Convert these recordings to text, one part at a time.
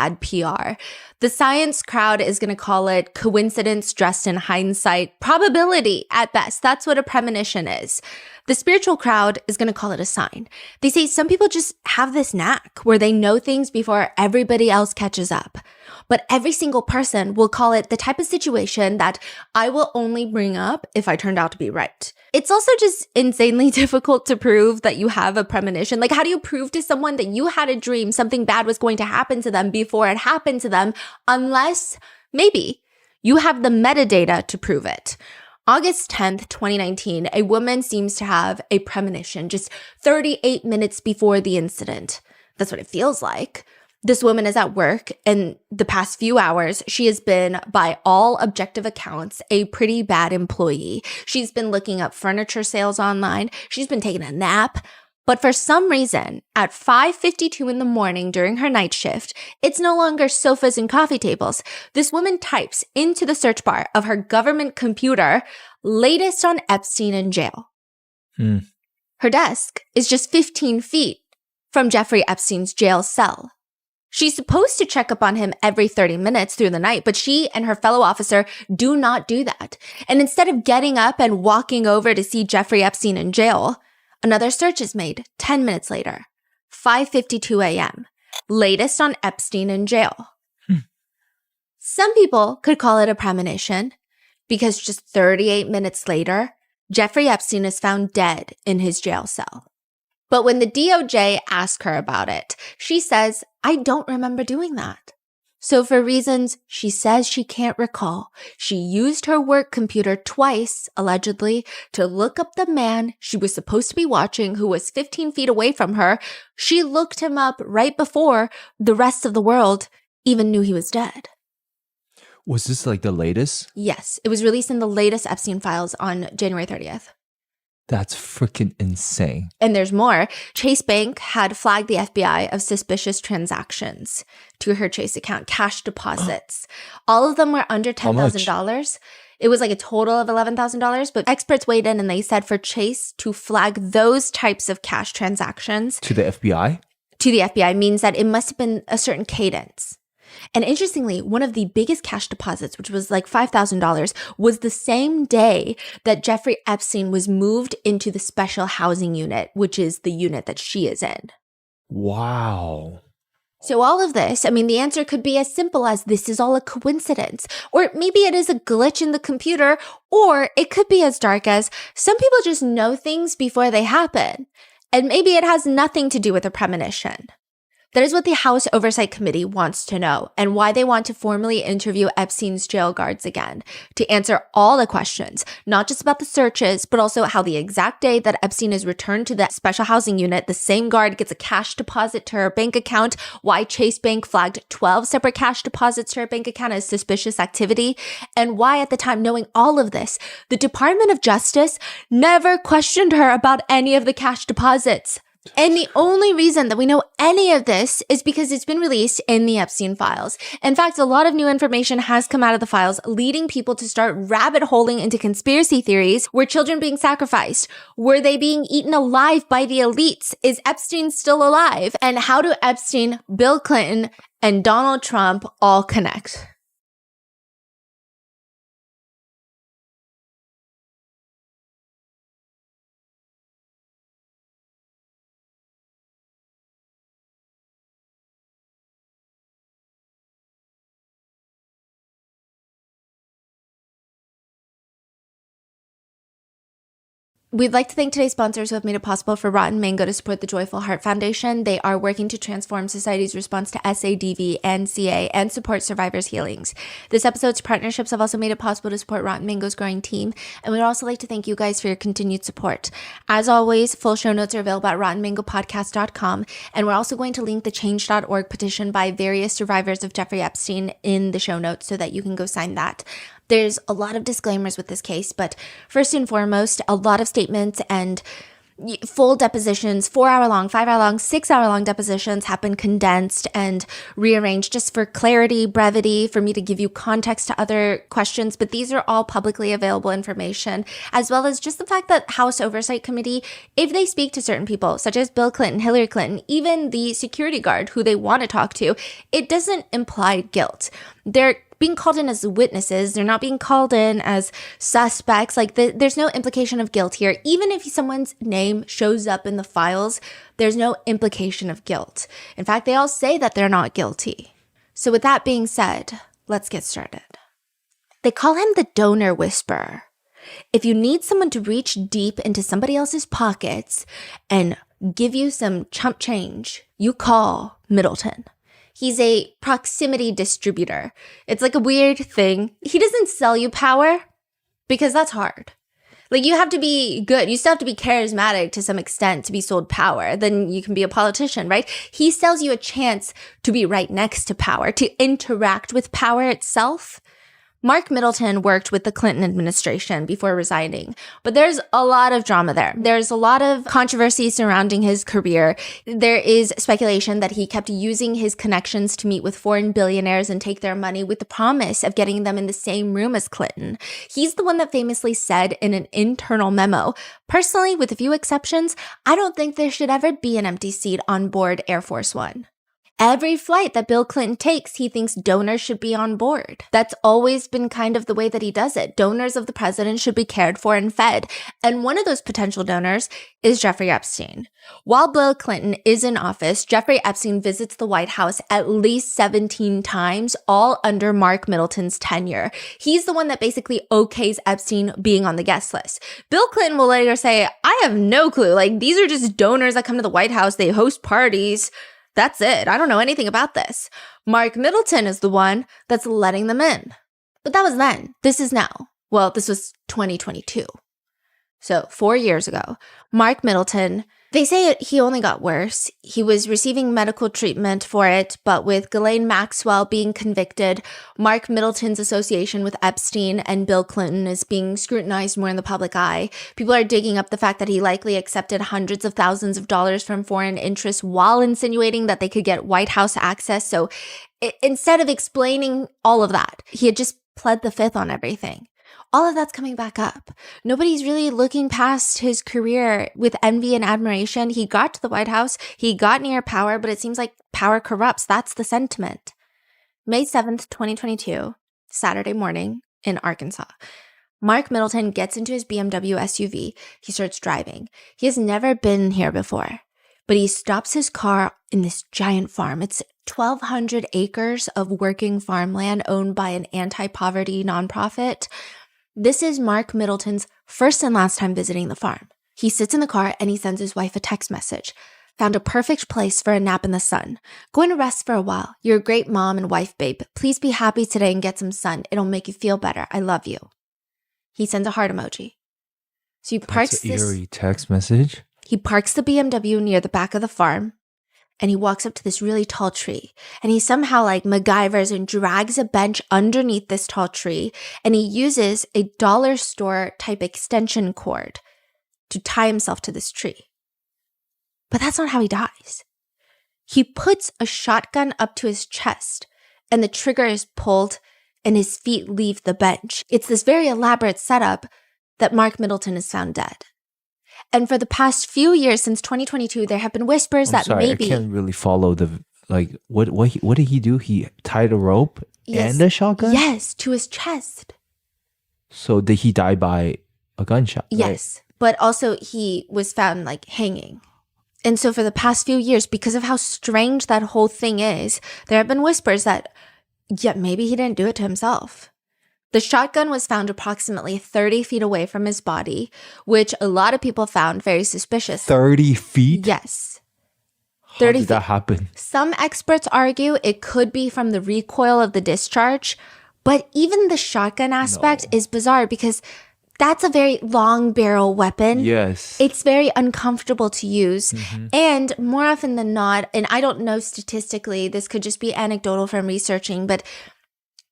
bad PR. The science crowd is going to call it coincidence dressed in hindsight, probability at best. That's what a premonition is. The spiritual crowd is going to call it a sign. They say some people just have this knack where they know things before everybody else catches up. But every single person will call it the type of situation that I will only bring up if I turned out to be right. It's also just insanely difficult to prove that you have a premonition. Like, how do you prove to someone that you had a dream something bad was going to happen to them before it happened to them, unless maybe you have the metadata to prove it? August 10th, 2019, a woman seems to have a premonition just 38 minutes before the incident. That's what it feels like. This woman is at work, and the past few hours, she has been, by all objective accounts, a pretty bad employee. She's been looking up furniture sales online. She's been taking a nap. But for some reason, at 5:52 in the morning during her night shift, it's no longer sofas and coffee tables. This woman types into the search bar of her government computer, latest on Epstein in jail. Her desk is just 15 feet from Jeffrey Epstein's jail cell. She's supposed to check up on him every 30 minutes through the night, but she and her fellow officer do not do that. And instead of getting up and walking over to see Jeffrey Epstein in jail, another search is made 10 minutes later, 5:52 a.m., latest on Epstein in jail. Some people could call it a premonition because just 38 minutes later, Jeffrey Epstein is found dead in his jail cell. But when the DOJ asks her about it, she says, I don't remember doing that. So for reasons she says she can't recall, she used her work computer twice, allegedly, to look up the man she was supposed to be watching who was 15 feet away from her. She looked him up right before the rest of the world even knew he was dead. Was this like the latest? Yes, it was released in the latest Epstein files on January 30th. That's freaking insane. And there's more. Chase Bank had flagged the FBI of suspicious transactions to her Chase account, cash deposits. All of them were under $10,000. It was like a total of $11,000, but experts weighed in and they said for Chase to flag those types of cash transactions To the FBI? to the FBI means that it must have been a certain cadence. And interestingly, one of the biggest cash deposits, which was like $5,000, was the same day that Jeffrey Epstein was moved into the special housing unit, which is the unit that she is in. Wow. So all of this, I mean, the answer could be as simple as this is all a coincidence, or maybe it is a glitch in the computer, or it could be as dark as some people just know things before they happen, and maybe it has nothing to do with a premonition. That is what the House Oversight Committee wants to know and why they want to formally interview Epstein's jail guards again to answer all the questions, not just about the searches, but also how the exact day that Epstein is returned to the special housing unit, the same guard gets a cash deposit to her bank account, why Chase Bank flagged 12 separate cash deposits to her bank account as suspicious activity, and why at the time knowing all of this, the Department of Justice never questioned her about any of the cash deposits. And the only reason that we know any of this is because it's been released in the Epstein files. In fact, a lot of new information has come out of the files, leading people to start rabbit holing into conspiracy theories. Were children being sacrificed? Were they being eaten alive by the elites? Is Epstein still alive? And how do Epstein, Bill Clinton, and Donald Trump all connect? We'd like to thank today's sponsors who have made it possible for Rotten Mango to support the Joyful Heart Foundation. They are working to transform society's response to SADV and CA and support survivors' healings. This episode's partnerships have also made it possible to support Rotten Mango's growing team, and we'd also like to thank you guys for your continued support. As always, full show notes are available at rottenmangopodcast.com, and we're also going to link the change.org petition by various survivors of Jeffrey Epstein in the show notes so that you can go sign that. There's a lot of disclaimers with this case, but first and foremost, a lot of statements and full depositions, 4-hour long, 5-hour long, 6-hour long depositions have been condensed and rearranged just for clarity, brevity, for me to give you context to other questions. But these are all publicly available information, as well as just the fact that House Oversight Committee, if they speak to certain people, such as Bill Clinton, Hillary Clinton, even the security guard who they want to talk to, it doesn't imply guilt. They're being called in as witnesses. They're not being called in as suspects. Like there's no implication of guilt here. Even if someone's name shows up in the files, there's no implication of guilt. In fact, they all say that they're not guilty. So with that being said, let's get started. They call him the donor whisperer. If you need someone to reach deep into somebody else's pockets and give you some chump change, you call Middleton. He's a proximity distributor. It's like a weird thing. He doesn't sell you power because that's hard. Like you have to be good. You still have to be charismatic to some extent to be sold power. Then you can be a politician, right? He sells you a chance to be right next to power, to interact with power itself. Mark Middleton worked with the Clinton administration before resigning, but there's a lot of drama there. There's a lot of controversy surrounding his career. There is speculation that he kept using his connections to meet with foreign billionaires and take their money with the promise of getting them in the same room as Clinton. He's the one that famously said in an internal memo, "Personally, with a few exceptions, I don't think there should ever be an empty seat on board Air Force One." Every flight that Bill Clinton takes, he thinks donors should be on board. That's always been kind of the way that he does it. Donors of the president should be cared for and fed. And one of those potential donors is Jeffrey Epstein. While Bill Clinton is in office, Jeffrey Epstein visits the White House at least 17 times, all under Mark Middleton's tenure. He's the one that basically okays Epstein being on the guest list. Bill Clinton will later say, "I have no clue. Like, these are just donors that come to the White House. They host parties. That's it. I don't know anything about this." Mark Middleton is the one that's letting them in. But that was then. This is now. Well, this was 2022. So 4 years ago, Mark Middleton, they say he only got worse. He was receiving medical treatment for it, but with Ghislaine Maxwell being convicted, Mark Middleton's association with Epstein and Bill Clinton is being scrutinized more in the public eye. People are digging up the fact that he likely accepted hundreds of thousands of dollars from foreign interests while insinuating that they could get White House access. So instead of explaining all of that, he had just pled the fifth on everything. All of that's coming back up. Nobody's really looking past his career with envy and admiration. He got to the White House. He got near power, but it seems like power corrupts. That's the sentiment. May 7th, 2022, Saturday morning in Arkansas. Mark Middleton gets into his BMW SUV. He starts driving. He has never been here before, but he stops his car in this giant farm. It's 1,200 acres of working farmland owned by an anti-poverty nonprofit. This is Mark Middleton's first and last time visiting the farm. He sits in the car and he sends his wife a text message. "Found a perfect place for a nap in the sun. Going to rest for a while. You're a great mom and wife, babe. Please be happy today and get some sun. It'll make you feel better. I love you." He sends a heart emoji. So he parks That's an eerie text message. He parks the BMW near the back of the farm. And he walks up to this really tall tree. And he somehow like MacGyvers and drags a bench underneath this tall tree. And he uses a dollar store type extension cord to tie himself to this tree. But that's not how he dies. He puts a shotgun up to his chest and the trigger is pulled and his feet leave the bench. It's this very elaborate setup that Mark Middleton is found dead. And for the past few years, since 2022, there have been whispers that maybe... I can't really follow the, like, what did he do? He tied a rope Yes. and a shotgun? Yes, to his chest. So did he die by a gunshot? Yes, but also he was found like hanging. And so for the past few years, because of how strange that whole thing is, there have been whispers that, yeah, maybe he didn't do it to himself. The shotgun was found approximately 30 feet away from his body, which a lot of people found very suspicious. 30 feet? Yes. How 30 did that happen? Some experts argue it could be from the recoil of the discharge, but even the shotgun aspect is bizarre because that's a very long barrel weapon. Yes. It's very uncomfortable to use. And more often than not, and I don't know statistically, this could just be anecdotal from researching, but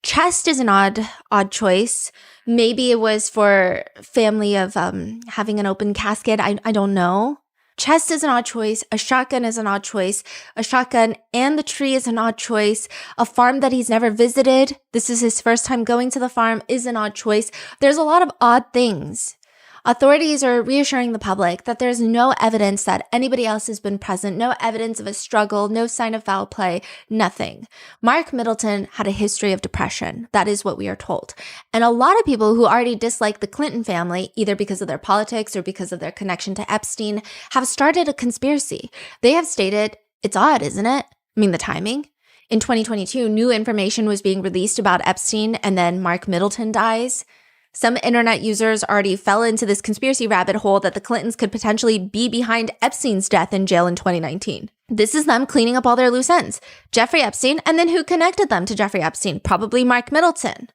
chest is an odd choice. Maybe it was for family of having an open casket. I don't know. chest is an odd choice. A shotgun is an odd choice. A shotgun and the tree is an odd choice. A farm that he's never visited, this is his first time going to the farm, is an odd choice. There's a lot of odd things. Authorities are reassuring the public that there's no evidence that anybody else has been present, no evidence of a struggle, no sign of foul play, nothing. Mark Middleton had a history of depression. That is what we are told. And a lot of people who already dislike the Clinton family, either because of their politics or because of their connection to Epstein, have started a conspiracy. They have stated, it's odd, isn't it? I mean, the timing. In 2022, new information was being released about Epstein, and then Mark Middleton dies. Some internet users already fell into this conspiracy rabbit hole that the Clintons could potentially be behind Epstein's death in jail in 2019. This is them cleaning up all their loose ends. Jeffrey Epstein, and then who connected them to Jeffrey Epstein? Probably Mark Middleton.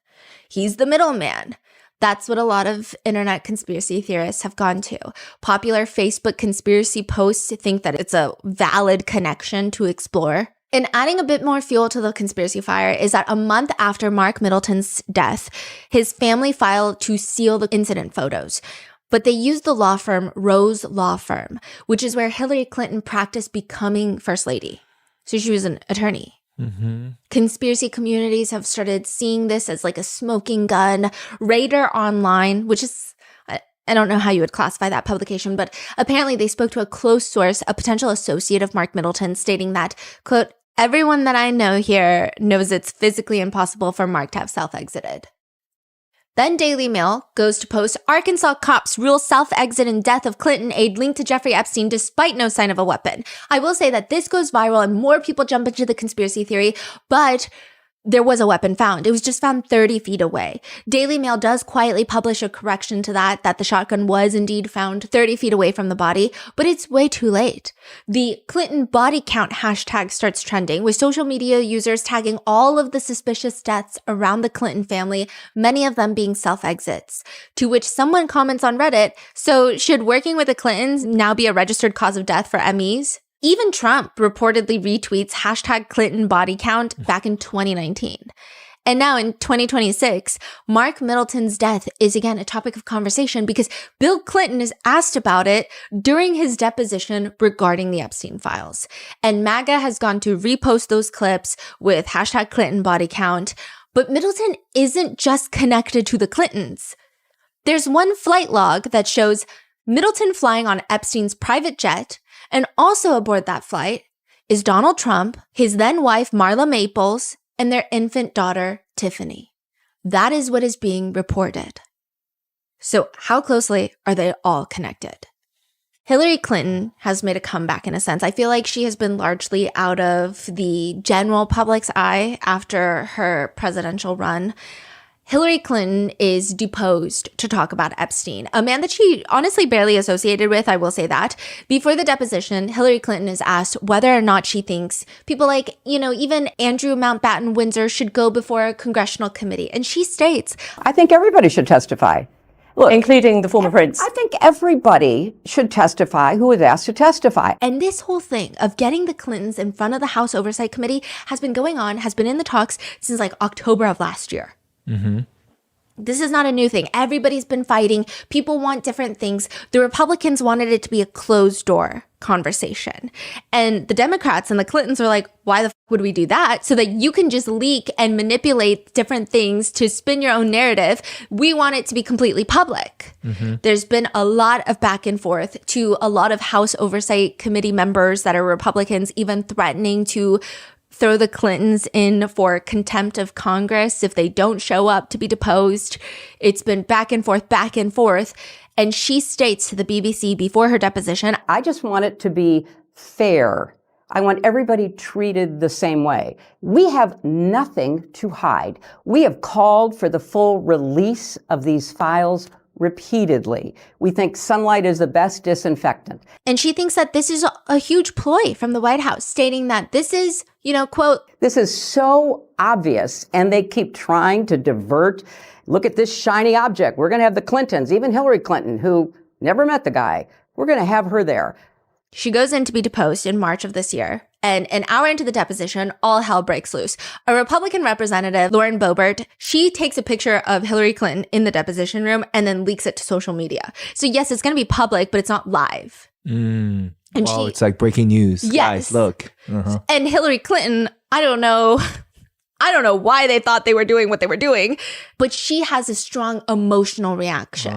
He's the middleman. That's what a lot of internet conspiracy theorists have gone to. Popular Facebook conspiracy posts think that it's a valid connection to explore. And adding a bit more fuel to the conspiracy fire is that a month after Mark Middleton's death, his family filed to seal the incident photos. But they used the law firm Rose Law Firm, which is where Hillary Clinton practiced becoming First Lady. So she was an attorney. Mm-hmm. Conspiracy communities have started seeing this as like a smoking gun. Radar Online, which is, I don't know how you would classify that publication, but apparently they spoke to a close source, a potential associate of Mark Middleton, stating that, quote, everyone that I know here knows it's physically impossible for Mark to have self-exited. Then Daily Mail goes to post, Arkansas cops rule self-exit and death of Clinton aide linked to Jeffrey Epstein despite no sign of a weapon. I will say that this goes viral and more people jump into the conspiracy theory, but there was a weapon found. It was just found 30 feet away. Daily Mail does quietly publish a correction to that the shotgun was indeed found 30 feet away from the body, but it's way too late. The Clinton body count hashtag starts trending, with social media users tagging all of the suspicious deaths around the Clinton family, many of them being self-exits. To which someone comments on Reddit, so should working with the Clintons now be a registered cause of death for MEs? Even Trump reportedly retweets hashtag Clinton body count back in 2019. And now in 2026, Mark Middleton's death is again a topic of conversation because Bill Clinton is asked about it during his deposition regarding the Epstein files. And MAGA has gone to repost those clips with hashtag Clinton body count. But Middleton isn't just connected to the Clintons. There's one flight log that shows Middleton flying on Epstein's private jet, and also aboard that flight is Donald Trump, his then wife Marla Maples, and their infant daughter Tiffany. That is what is being reported. So how closely are they all connected? Hillary Clinton has made a comeback in a sense. I feel like she has been largely out of the general public's eye after her presidential run. Hillary Clinton is deposed to talk about Epstein, a man that she honestly barely associated with, I will say that. Before the deposition, Hillary Clinton is asked whether or not she thinks people like, even Andrew Mountbatten Windsor should go before a congressional committee. And she states, I think everybody should testify. Look, including the former prince. I think everybody should testify who is asked to testify. And this whole thing of getting the Clintons in front of the House Oversight Committee has been going on, has been in the talks since like October of last year. Mm-hmm. This is not a new thing. Everybody's been fighting. People want different things. The Republicans wanted it to be a closed door conversation. And the Democrats and the Clintons are like, why the would we do that? So that you can just leak and manipulate different things to spin your own narrative. We want it to be completely public. Mm-hmm. There's been a lot of back and forth to a lot of House Oversight Committee members that are Republicans, even threatening to throw the Clintons in for contempt of Congress if they don't show up to be deposed. It's been back and forth, back and forth. And she states to the BBC before her deposition, I just want it to be fair. I want everybody treated the same way. We have nothing to hide. We have called for the full release of these files repeatedly. We think sunlight is the best disinfectant. And she thinks that this is a huge ploy from the White House, stating that this is, quote, this is so obvious, and they keep trying to divert. Look at this shiny object. We're going to have the Clintons, even Hillary Clinton, who never met the guy. We're going to have her there. She goes in to be deposed in March of this year. And an hour into the deposition, all hell breaks loose. A Republican representative, Lauren Boebert, she takes a picture of Hillary Clinton in the deposition room and then leaks it to social media. So yes, it's going to be public, but it's not live. Mm. And Wow, it's like breaking news. Yes. Guys, look. Uh-huh. And Hillary Clinton, I don't know why they thought they were doing what they were doing, but she has a strong emotional reaction.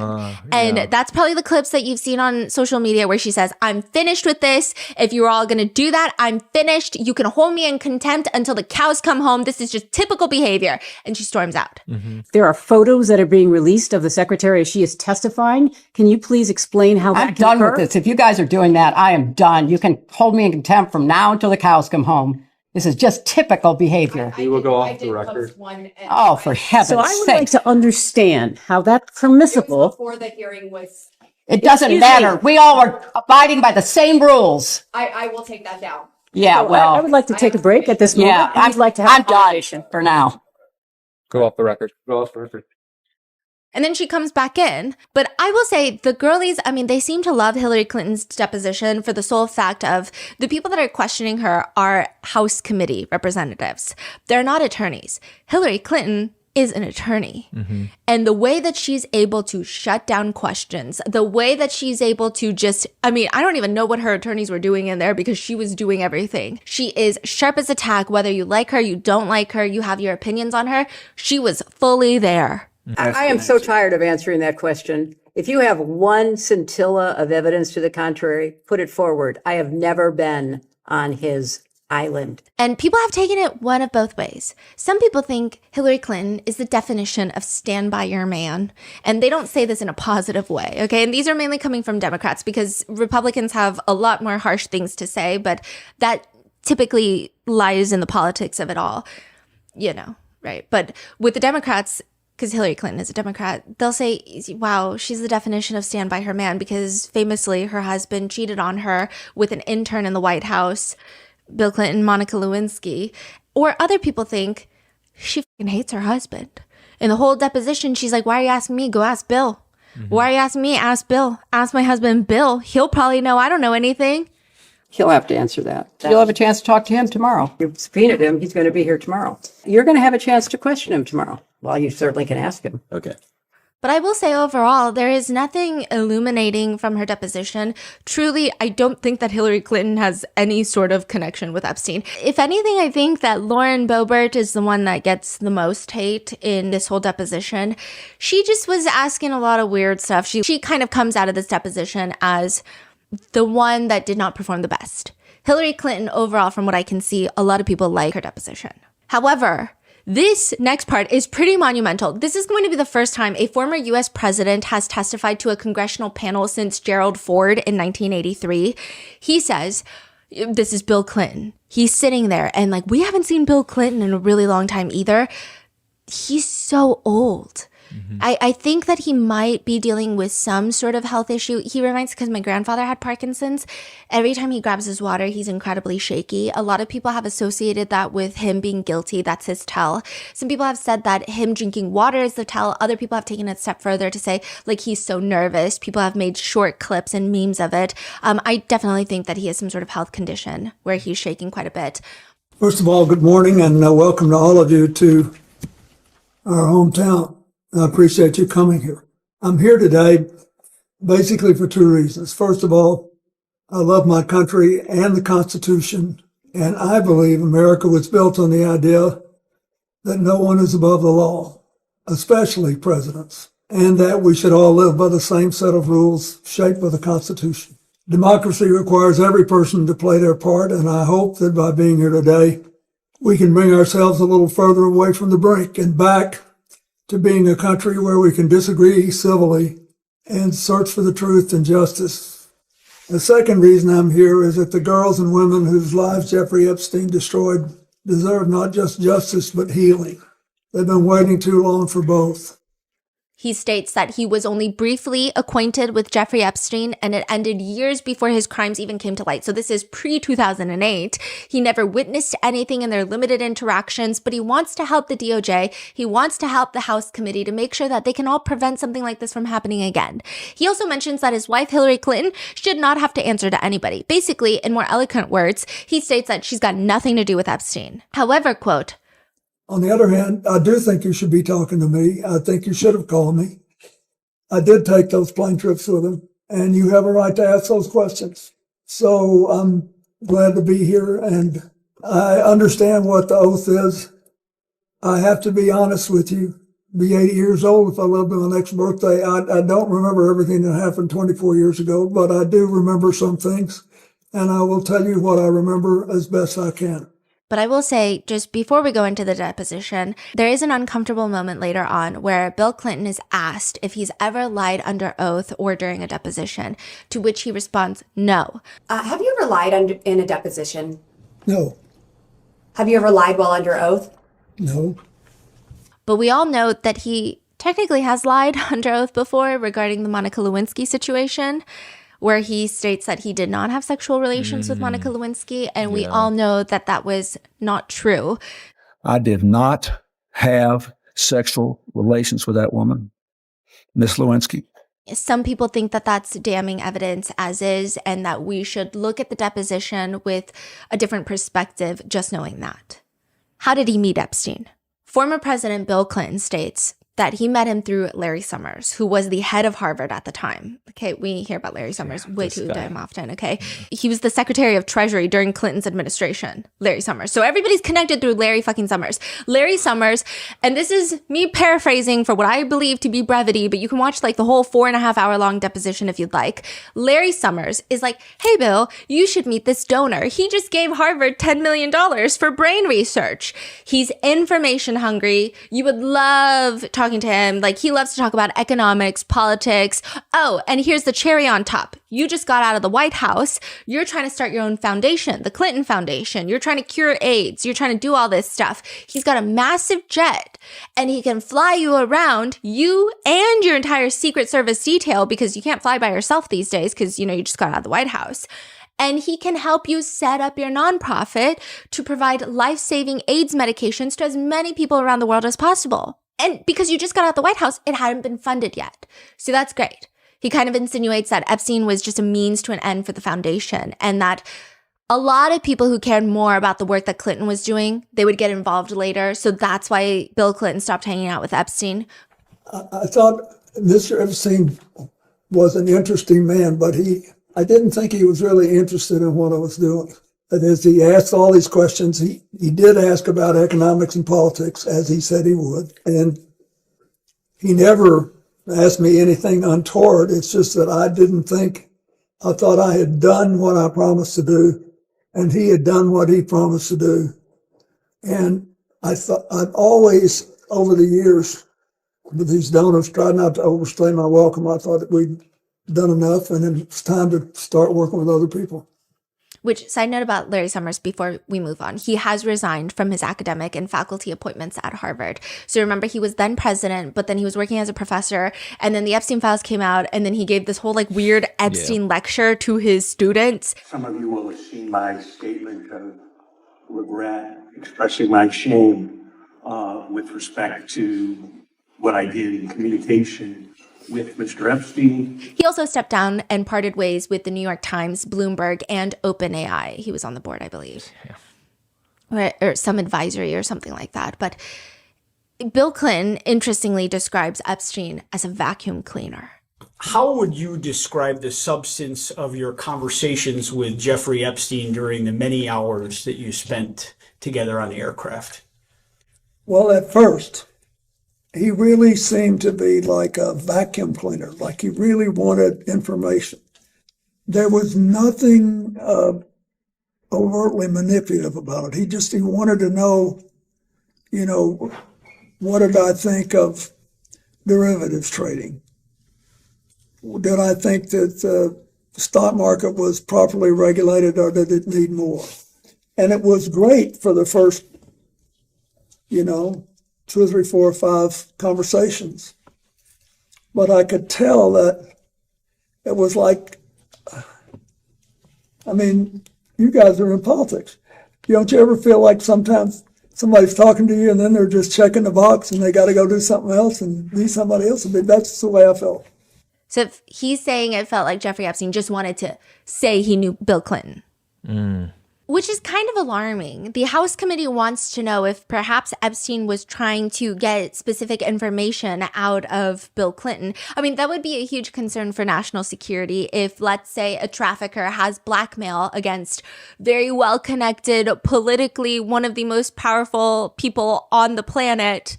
And that's probably the clips that you've seen on social media where she says, I'm finished with this. If you're all going to do that, I'm finished. You can hold me in contempt until the cows come home. This is just typical behavior. And she storms out. Mm-hmm. There are photos that are being released of the secretary as she is testifying. Can you please explain how that I'm done occur? with this. If you guys are doing that, I am done. You can hold me in contempt from now until the cows come home. This is just typical behavior. We will go off the record. Oh, for heaven's So I would like sake. to understand how that's permissible. Before the hearing was, It doesn't Excuse matter. me. We all are abiding by the same rules. I will take that down. Yeah, So I well, would like to take a break at this moment. yeah, and I'd like to have I'm a done conversation. for now. Go off the record. Go off the record. And then she comes back in. But I will say the girlies, I mean, they seem to love Hillary Clinton's deposition for the sole fact of the people that are questioning her are House committee representatives. They're not attorneys. Hillary Clinton is an attorney. Mm-hmm. And the way that she's able to shut down questions, the way that she's able to just, I mean, I don't even know what her attorneys were doing in there because she was doing everything. She is sharp as a tack, whether you like her, you don't like her, you have your opinions on her. She was fully there. I am so tired of answering that question. If you have one scintilla of evidence to the contrary, put it forward. I have never been on his island. And people have taken it one of both ways. Some people think Hillary Clinton is the definition of stand by your man. And they don't say this in a positive way, okay? And these are mainly coming from Democrats because Republicans have a lot more harsh things to say, but that typically lies in the politics of it all, you know, right? But with the Democrats, because Hillary Clinton is a Democrat, they'll say, wow, she's the definition of stand by her man because famously her husband cheated on her with an intern in the White House, Bill Clinton, Monica Lewinsky. Or other people think she fucking hates her husband. In the whole deposition, she's like, why are you asking me? Go ask Bill. Mm-hmm. Why are you asking me? Ask Bill. Ask my husband, Bill. He'll probably know. I don't know anything. He'll have to answer that. You'll have a chance to talk to him tomorrow. You've subpoenaed him. He's going to be here tomorrow. You're going to have a chance to question him tomorrow. Well, you certainly can ask him. Okay. But I will say overall, there is nothing illuminating from her deposition. Truly, I don't think that Hillary Clinton has any sort of connection with Epstein. If anything, I think that Lauren Boebert is the one that gets the most hate in this whole deposition. She just was asking a lot of weird stuff. She kind of comes out of this deposition as the one that did not perform the best. Hillary Clinton, overall, from what I can see, a lot of people like her deposition. However, this next part is pretty monumental. This is going to be the first time a former U.S. president has testified to a congressional panel since Gerald Ford in 1983. He says, this is Bill Clinton. He's sitting there and like, we haven't seen Bill Clinton in a really long time either. He's so old. Mm-hmm. I think that he might be dealing with some sort of health issue. He reminds, because my grandfather had Parkinson's. Every time he grabs his water, he's incredibly shaky. A lot of people have associated that with him being guilty. That's his tell. Some people have said that him drinking water is the tell. Other people have taken it a step further to say, like, he's so nervous. People have made short clips and memes of it. I definitely think that he has some sort of health condition where he's shaking quite a bit. First of all, good morning and welcome to all of you to our hometown. I appreciate you coming here. I'm here today basically for two reasons. First of all, I love my country and the Constitution, and I believe America was built on the idea that no one is above the law, especially presidents, and that we should all live by the same set of rules shaped by the Constitution. Democracy requires every person to play their part, and I hope that by being here today, we can bring ourselves a little further away from the brink and back to being a country where we can disagree civilly and search for the truth and justice. The second reason I'm here is that the girls and women whose lives Jeffrey Epstein destroyed deserve not just justice, but healing. They've been waiting too long for both. He states that he was only briefly acquainted with Jeffrey Epstein and it ended years before his crimes even came to light. So this is pre-2008. He never witnessed anything in their limited interactions, but he wants to help the DOJ. He wants to help the House committee to make sure that they can all prevent something like this from happening again. He also mentions that his wife, Hillary Clinton, should not have to answer to anybody. Basically, in more eloquent words, he states that she's got nothing to do with Epstein. However, quote, on the other hand, I do think you should be talking to me. I think you should have called me. I did take those plane trips with him. and you have a right to ask those questions. So I'm glad to be here, and I understand what the oath is. I have to be honest with you. Be 80 years old if I live to my next birthday. I don't remember everything that happened 24 years ago, but I do remember some things, and I will tell you what I remember as best I can. But I will say, just before we go into the deposition, there is an uncomfortable moment later on where Bill Clinton is asked if he's ever lied under oath or during a deposition, to which he responds, no. Have you ever lied in a deposition? No, Have you ever lied while under oath? no. But we all know that he technically has lied under oath before regarding the Monica Lewinsky situation, where he states that he did not have sexual relations with Monica Lewinsky. And we all know that that was not true. I did not have sexual relations with that woman, Miss Lewinsky. Some people think that that's damning evidence as is, and that we should look at the deposition with a different perspective, just knowing that. How did he meet Epstein? Former President Bill Clinton states that he met him through Larry Summers, who was the head of Harvard at the time. Okay, we hear about Larry Summers way too damn often, okay? He was the Secretary of Treasury during Clinton's administration, Larry Summers. So everybody's connected through Larry fucking Summers. Larry Summers, and this is me paraphrasing for what I believe to be brevity, but you can watch like the whole 4.5 hour long deposition if you'd like. Larry Summers is like, hey, Bill, you should meet this donor. He just gave Harvard $10 million for brain research. He's information hungry. You would love talking to him. Like, he loves to talk about economics, politics. Oh, and here's the cherry on top. You just got out of the White House. You're trying to start your own foundation, the Clinton Foundation. You're trying to cure AIDS. You're trying to do all this stuff. He's got a massive jet, and he can fly you around, you and your entire Secret Service detail, because you can't fly by yourself these days because, you know, you just got out of the White House. And he can help you set up your nonprofit to provide life-saving AIDS medications to as many people around the world as possible. And because you just got out of the White House, it hadn't been funded yet. So that's great. He kind of insinuates that Epstein was just a means to an end for the foundation, and that a lot of people who cared more about the work that Clinton was doing, they would get involved later. So that's why Bill Clinton stopped hanging out with Epstein. I thought Mr. Epstein was an interesting man, but I didn't think he was really interested in what I was doing. That is, he asked all these questions. He did ask about economics and politics, as he said he would. And he never asked me anything untoward. It's just that I thought I had done what I promised to do, and he had done what he promised to do. And I thought I've always, over the years, with these donors, tried not to overstay my welcome. I thought that we'd done enough, and it's time to start working with other people. Which, side note about Larry Summers before we move on, he has resigned from his academic and faculty appointments at Harvard. So remember, he was then president, but then he was working as a professor, and then the Epstein files came out, and then he gave this whole like weird Epstein lecture to his students. Some of you will have seen my statement of regret, expressing my shame with respect to what I did in communication with Mr. Epstein. He also stepped down and parted ways with the New York Times, Bloomberg, and OpenAI. He was on the board, I believe. Yeah. Or some advisory or something like that. But Bill Clinton, interestingly, describes Epstein as a vacuum cleaner. How would you describe the substance of your conversations with Jeffrey Epstein during the many hours that you spent together on the aircraft? Well, at first, he really seemed to be like a vacuum cleaner, like he really wanted information. There was nothing overtly manipulative about it. He wanted to know, what did I think of derivatives trading? Did I think that the stock market was properly regulated, or did it need more? And it was great for the first, 2 or 3, 4 or 5 conversations. But I could tell that it was like, you guys are in politics. Don't you ever feel like sometimes somebody's talking to you and then they're just checking the box and they got to go do something else and be somebody else? That's the way I felt. So if he's saying it felt like Jeffrey Epstein just wanted to say he knew Bill Clinton. Which is kind of alarming. The House committee wants to know if perhaps Epstein was trying to get specific information out of Bill Clinton. I mean, that would be a huge concern for national security if, let's say, a trafficker has blackmail against very well-connected, politically one of the most powerful people on the planet.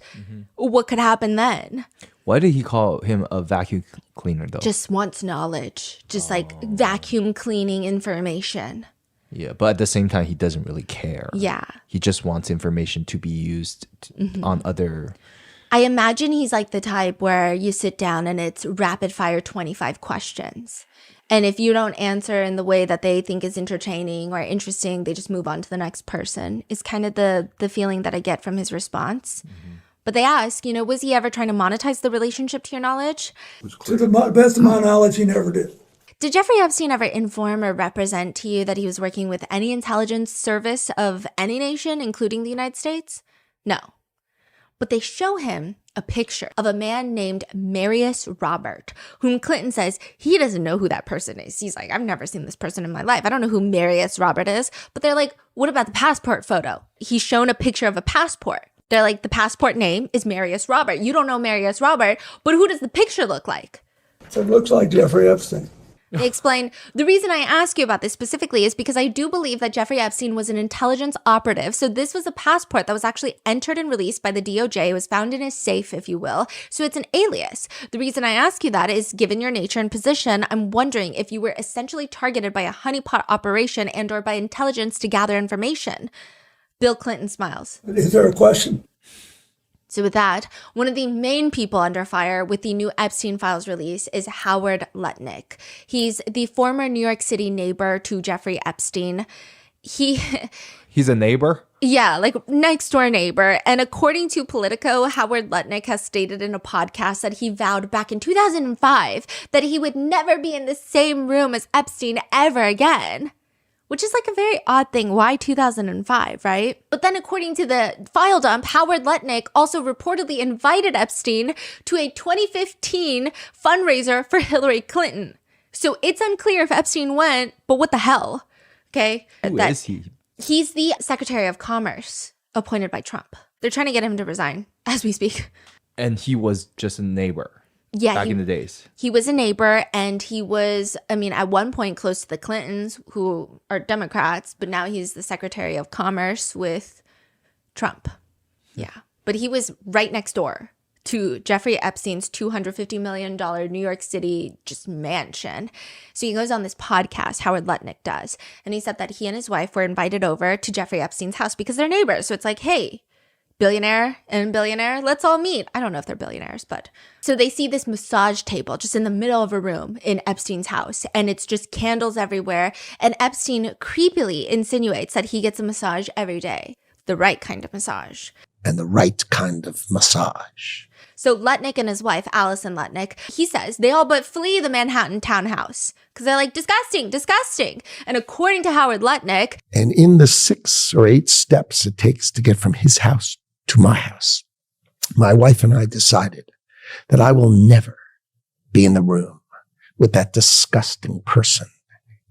What could happen then? Why did he call him a vacuum cleaner, though? Just wants knowledge, just like vacuum cleaning information. Yeah, but at the same time, he doesn't really care. Yeah. He just wants information to be used on other... I imagine he's like the type where you sit down and it's rapid fire 25 questions. And if you don't answer in the way that they think is entertaining or interesting, they just move on to the next person. Is kind of the feeling that I get from his response. But they ask, was he ever trying to monetize the relationship to your knowledge? To the best of my knowledge, he never did. Did Jeffrey Epstein ever inform or represent to you that he was working with any intelligence service of any nation, including the United States? No. But they show him a picture of a man named Marius Robert, whom Clinton says he doesn't know who that person is. He's like, I've never seen this person in my life. I don't know who Marius Robert is. But they're like, what about the passport photo? He's shown a picture of a passport. They're like, the passport name is Marius Robert. You don't know Marius Robert, but who does the picture look like? So it looks like Jeffrey Epstein. They explain, the reason I ask you about this specifically is because I do believe that Jeffrey Epstein was an intelligence operative. So this was a passport that was actually entered and released by the DOJ. It was found in his safe, if you will. So it's an alias. The reason I ask you that is, given your nature and position, I'm wondering if you were essentially targeted by a honeypot operation and or by intelligence to gather information. Bill Clinton smiles. Is there a question? So with that, one of the main people under fire with the new Epstein files release is Howard Lutnick. He's the former New York City neighbor to Jeffrey Epstein. He's a neighbor? Yeah, like next door neighbor. And according to Politico, Howard Lutnick has stated in a podcast that he vowed back in 2005 that he would never be in the same room as Epstein ever again. Which is like a very odd thing. Why 2005, right? But then according to the file dump, Howard Lutnick also reportedly invited Epstein to a 2015 fundraiser for Hillary Clinton. So it's unclear if Epstein went, but what the hell? Okay? Who is he? He's the Secretary of Commerce appointed by Trump. They're trying to get him to resign as we speak. And he was just a neighbor. Yeah, back in the days. He was a neighbor, and he was, at one point close to the Clintons, who are Democrats, but now he's the Secretary of Commerce with Trump. Yeah. But he was right next door to Jeffrey Epstein's $250 million New York City just mansion. So he goes on this podcast, Howard Lutnick does, and he said that he and his wife were invited over to Jeffrey Epstein's house because they're neighbors. So it's like, hey, billionaire and billionaire, let's all meet. I don't know if they're billionaires, but so they see this massage table just in the middle of a room in Epstein's house, and it's just candles everywhere. And Epstein creepily insinuates that he gets a massage every day, the right kind of massage. And the right kind of massage. So Lutnick and his wife, Allison Lutnick, he says they all but flee the Manhattan townhouse because they're like, disgusting, disgusting. And according to Howard Lutnick, and in the 6 or 8 steps it takes to get from his house to my house, my wife and I decided that I will never be in the room with that disgusting person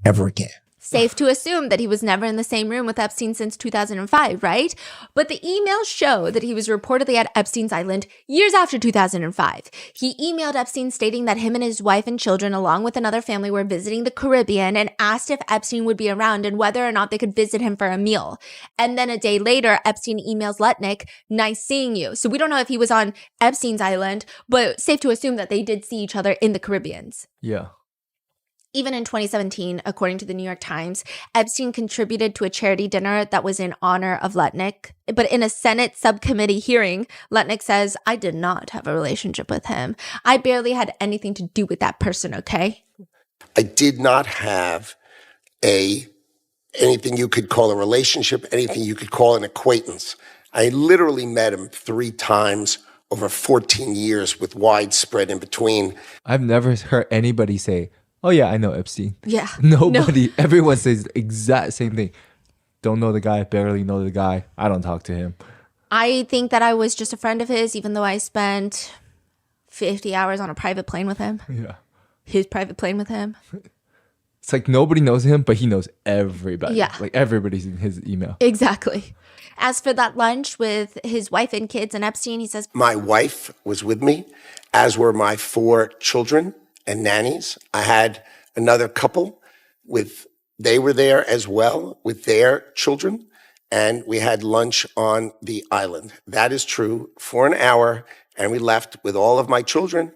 ever again. Safe to assume that he was never in the same room with Epstein since 2005, right? But the emails show that he was reportedly at Epstein's Island years after 2005. He emailed Epstein stating that him and his wife and children, along with another family, were visiting the Caribbean and asked if Epstein would be around and whether or not they could visit him for a meal. And then a day later, Epstein emails Lutnick, nice seeing you. So we don't know if he was on Epstein's Island, but safe to assume that they did see each other in the Caribbeans. Yeah. Even in 2017, according to the New York Times, Epstein contributed to a charity dinner that was in honor of Lutnick. But in a Senate subcommittee hearing, Lutnick says, I did not have a relationship with him. I barely had anything to do with that person, okay? I did not have anything you could call a relationship, anything you could call an acquaintance. I literally met him 3 times over 14 years with widespread in between. I've never heard anybody say, oh yeah, I know Epstein. Yeah. Nobody. No. Everyone says the exact same thing. Don't know the guy, barely know the guy. I don't talk to him. I think that I was just a friend of his, even though I spent 50 hours on a private plane with him. Yeah. His private plane with him. It's like nobody knows him, but he knows everybody. Yeah. Like everybody's in his email. Exactly. As for that lunch with his wife and kids and Epstein, he says, My wife was with me, as were my 4 children and nannies. I had another couple they were there as well with their children, and we had lunch on the island. That is true, for an hour, and we left with all of my children,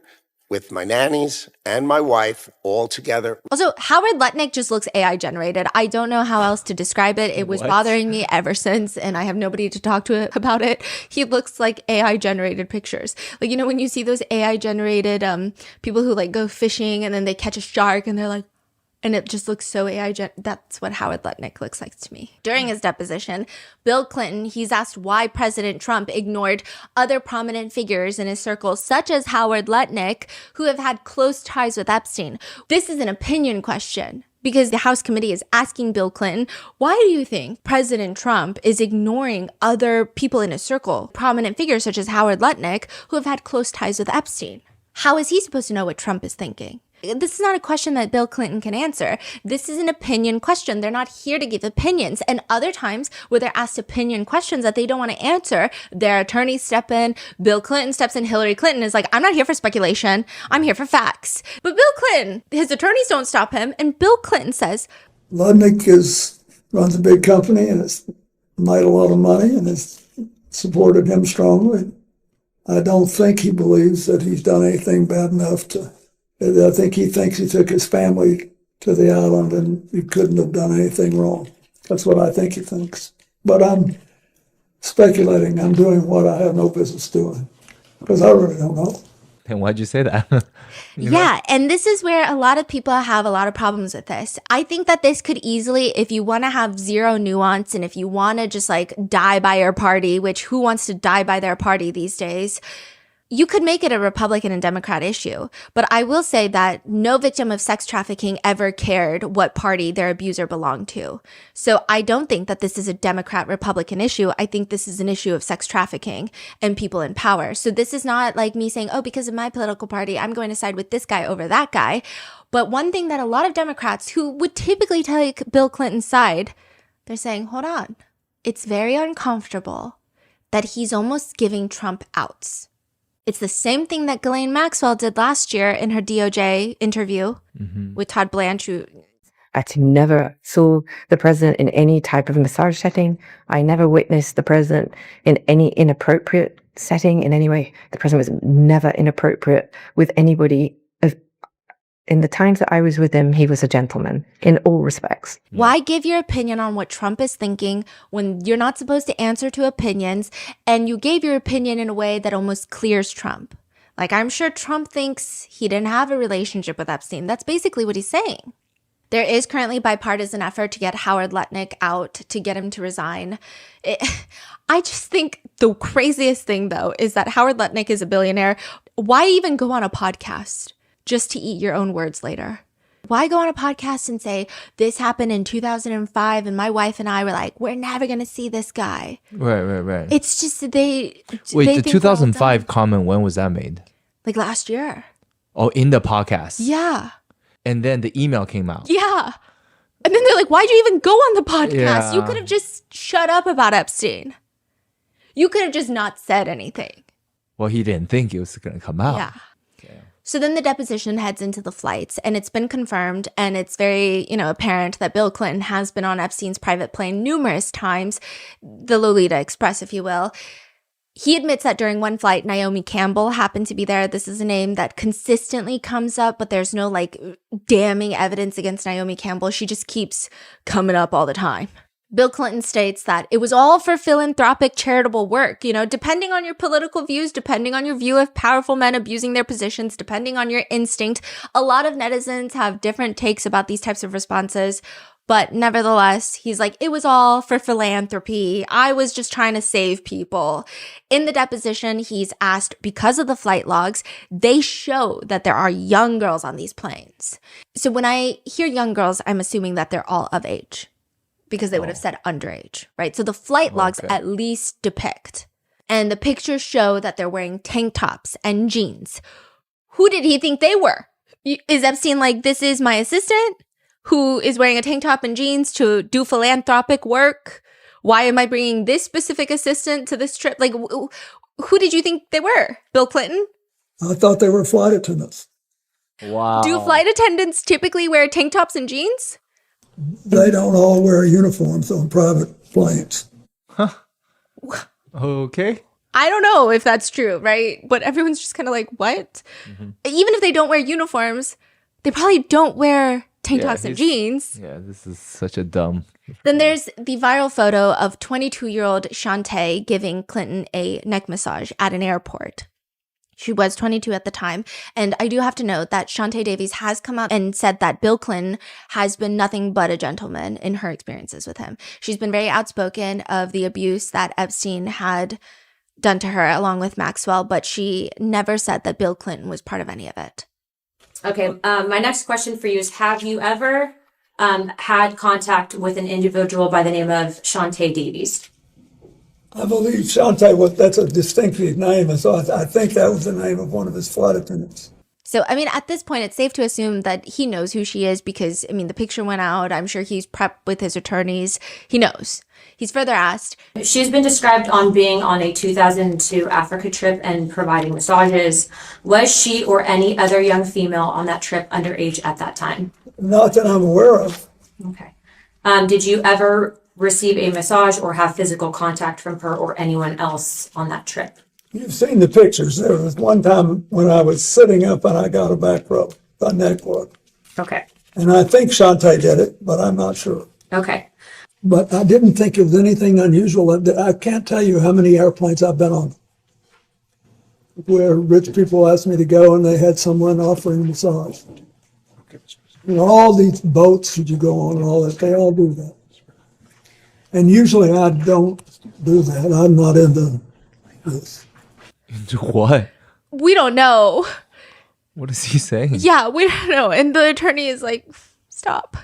with my nannies and my wife all together. Also, Howard Lutnick just looks AI generated. I don't know how else to describe it. It was bothering me ever since, and I have nobody to talk to about it. He looks like AI generated pictures. Like, you know, when you see those AI generated people who like go fishing and then they catch a shark and they're like, and it just looks so that's what Howard Lutnick looks like to me. During his deposition, Bill Clinton, he's asked why President Trump ignored other prominent figures in his circle, such as Howard Lutnick, who have had close ties with Epstein. This is an opinion question, because the House committee is asking Bill Clinton, why do you think President Trump is ignoring other people in his circle, prominent figures such as Howard Lutnick, who have had close ties with Epstein? How is he supposed to know what Trump is thinking? This is not a question that Bill Clinton can answer. This is an opinion question. They're not here to give opinions. And other times where they're asked opinion questions that they don't want to answer, their attorneys step in, Bill Clinton steps in, Hillary Clinton is like, I'm not here for speculation. I'm here for facts. But Bill Clinton, his attorneys don't stop him. And Bill Clinton says, Lutnick runs a big company and has made a lot of money and has supported him strongly. I don't think he believes that he's done anything bad enough I think he thinks he took his family to the island and he couldn't have done anything wrong. That's what I think he thinks. But I'm speculating. I'm doing what I have no business doing because I really don't know. And why'd you say that? Yeah, and this is where a lot of people have a lot of problems with this. I think that this could easily, if you want to have zero nuance and if you want to just like die by your party, which who wants to die by their party these days, you could make it a Republican and Democrat issue. But I will say that no victim of sex trafficking ever cared what party their abuser belonged to. So I don't think that this is a Democrat-Republican issue. I think this is an issue of sex trafficking and people in power. So this is not like me saying, oh, because of my political party, I'm going to side with this guy over that guy. But one thing that a lot of Democrats who would typically take Bill Clinton's side, they're saying, hold on, it's very uncomfortable that he's almost giving Trump outs. It's the same thing that Ghislaine Maxwell did last year in her DOJ interview with Todd Blanche. I never saw the president in any type of massage setting. I never witnessed the president in any inappropriate setting in any way. The president was never inappropriate with anybody. In the times that I was with him, he was a gentleman in all respects. Why give your opinion on what Trump is thinking when you're not supposed to answer to opinions, and you gave your opinion in a way that almost clears Trump? Like, I'm sure Trump thinks he didn't have a relationship with Epstein. That's basically what he's saying. There is currently bipartisan effort to get Howard Lutnick out, to get him to resign. I just think the craziest thing, though, is that Howard Lutnick is a billionaire. Why even go on a podcast just to eat your own words later? Why go on a podcast and say, this happened in 2005 and my wife and I were like, we're never going to see this guy. Right. It's just Wait, they the 2005 comment, when was that made? Like last year. Oh, in the podcast. Yeah. And then the email came out. Yeah. And then they're like, why'd you even go on the podcast? Yeah. You could have just shut up about Epstein. You could have just not said anything. Well, he didn't think it was going to come out. Yeah. So then the deposition heads into the flights, and it's been confirmed, and it's very, apparent that Bill Clinton has been on Epstein's private plane numerous times, the Lolita Express, if you will. He admits that during one flight, Naomi Campbell happened to be there. This is a name that consistently comes up, but there's no damning evidence against Naomi Campbell. She just keeps coming up all the time. Bill Clinton states that it was all for philanthropic charitable work. Depending on your political views, depending on your view of powerful men abusing their positions, depending on your instinct, a lot of netizens have different takes about these types of responses. But nevertheless, he's like, it was all for philanthropy. I was just trying to save people. In the deposition, he's asked, because of the flight logs, they show that there are young girls on these planes. So when I hear young girls, I'm assuming that they're all of age, because they would have said underage, right? So the flight logs at least depict. And the pictures show that they're wearing tank tops and jeans. Who did he think they were? Is Epstein like, this is my assistant? who is wearing a tank top and jeans to do philanthropic work? Why am I bringing this specific assistant to this trip? Like, who did you think they were? Bill Clinton? I thought they were flight attendants. Wow. Do flight attendants typically wear tank tops and jeans? They don't all wear uniforms on private planes. Okay. I don't know if that's true, right? But everyone's just kind of like, what? Even if they don't wear uniforms, they probably don't wear tank tops and jeans. Yeah, this is such a dumb. Then there's the viral photo of 22-year-old Shantae giving Clinton a neck massage at an airport. She was 22 at the time. And I do have to note that Shantae Davies has come out and said that Bill Clinton has been nothing but a gentleman in her experiences with him. She's been very outspoken of the abuse that Epstein had done to her along with Maxwell, but she never said that Bill Clinton was part of any of it. Okay, my next question for you is, have you ever had contact with an individual by the name of Shantae Davies? I believe Shantae that's a distinctive name, and so I think that was the name of one of his flight attendants. So, I mean, at this point, it's safe to assume that he knows who she is because, I mean, the picture went out. I'm sure he's prepped with his attorneys. He knows. He's further asked. She's been described on being on a 2002 Africa trip and providing massages. Was she or any other young female on that trip underage at that time? Not that I'm aware of. Okay. Did you ever receive a massage or have physical contact from her or anyone else on that trip? You've seen the pictures. There was one time when I was sitting up and I got a back rub, a neck rub. Okay. And I think Shantae did it, but I'm not sure. Okay. But I didn't think it was anything unusual. I can't tell you how many airplanes I've been on where rich people asked me to go and they had someone offering a massage. You know, all these boats that you go on and all that, they all do that. And usually I don't do that. I'm not into this. Into what? We don't know. What is he saying? Yeah, we don't know. And the attorney is like, stop,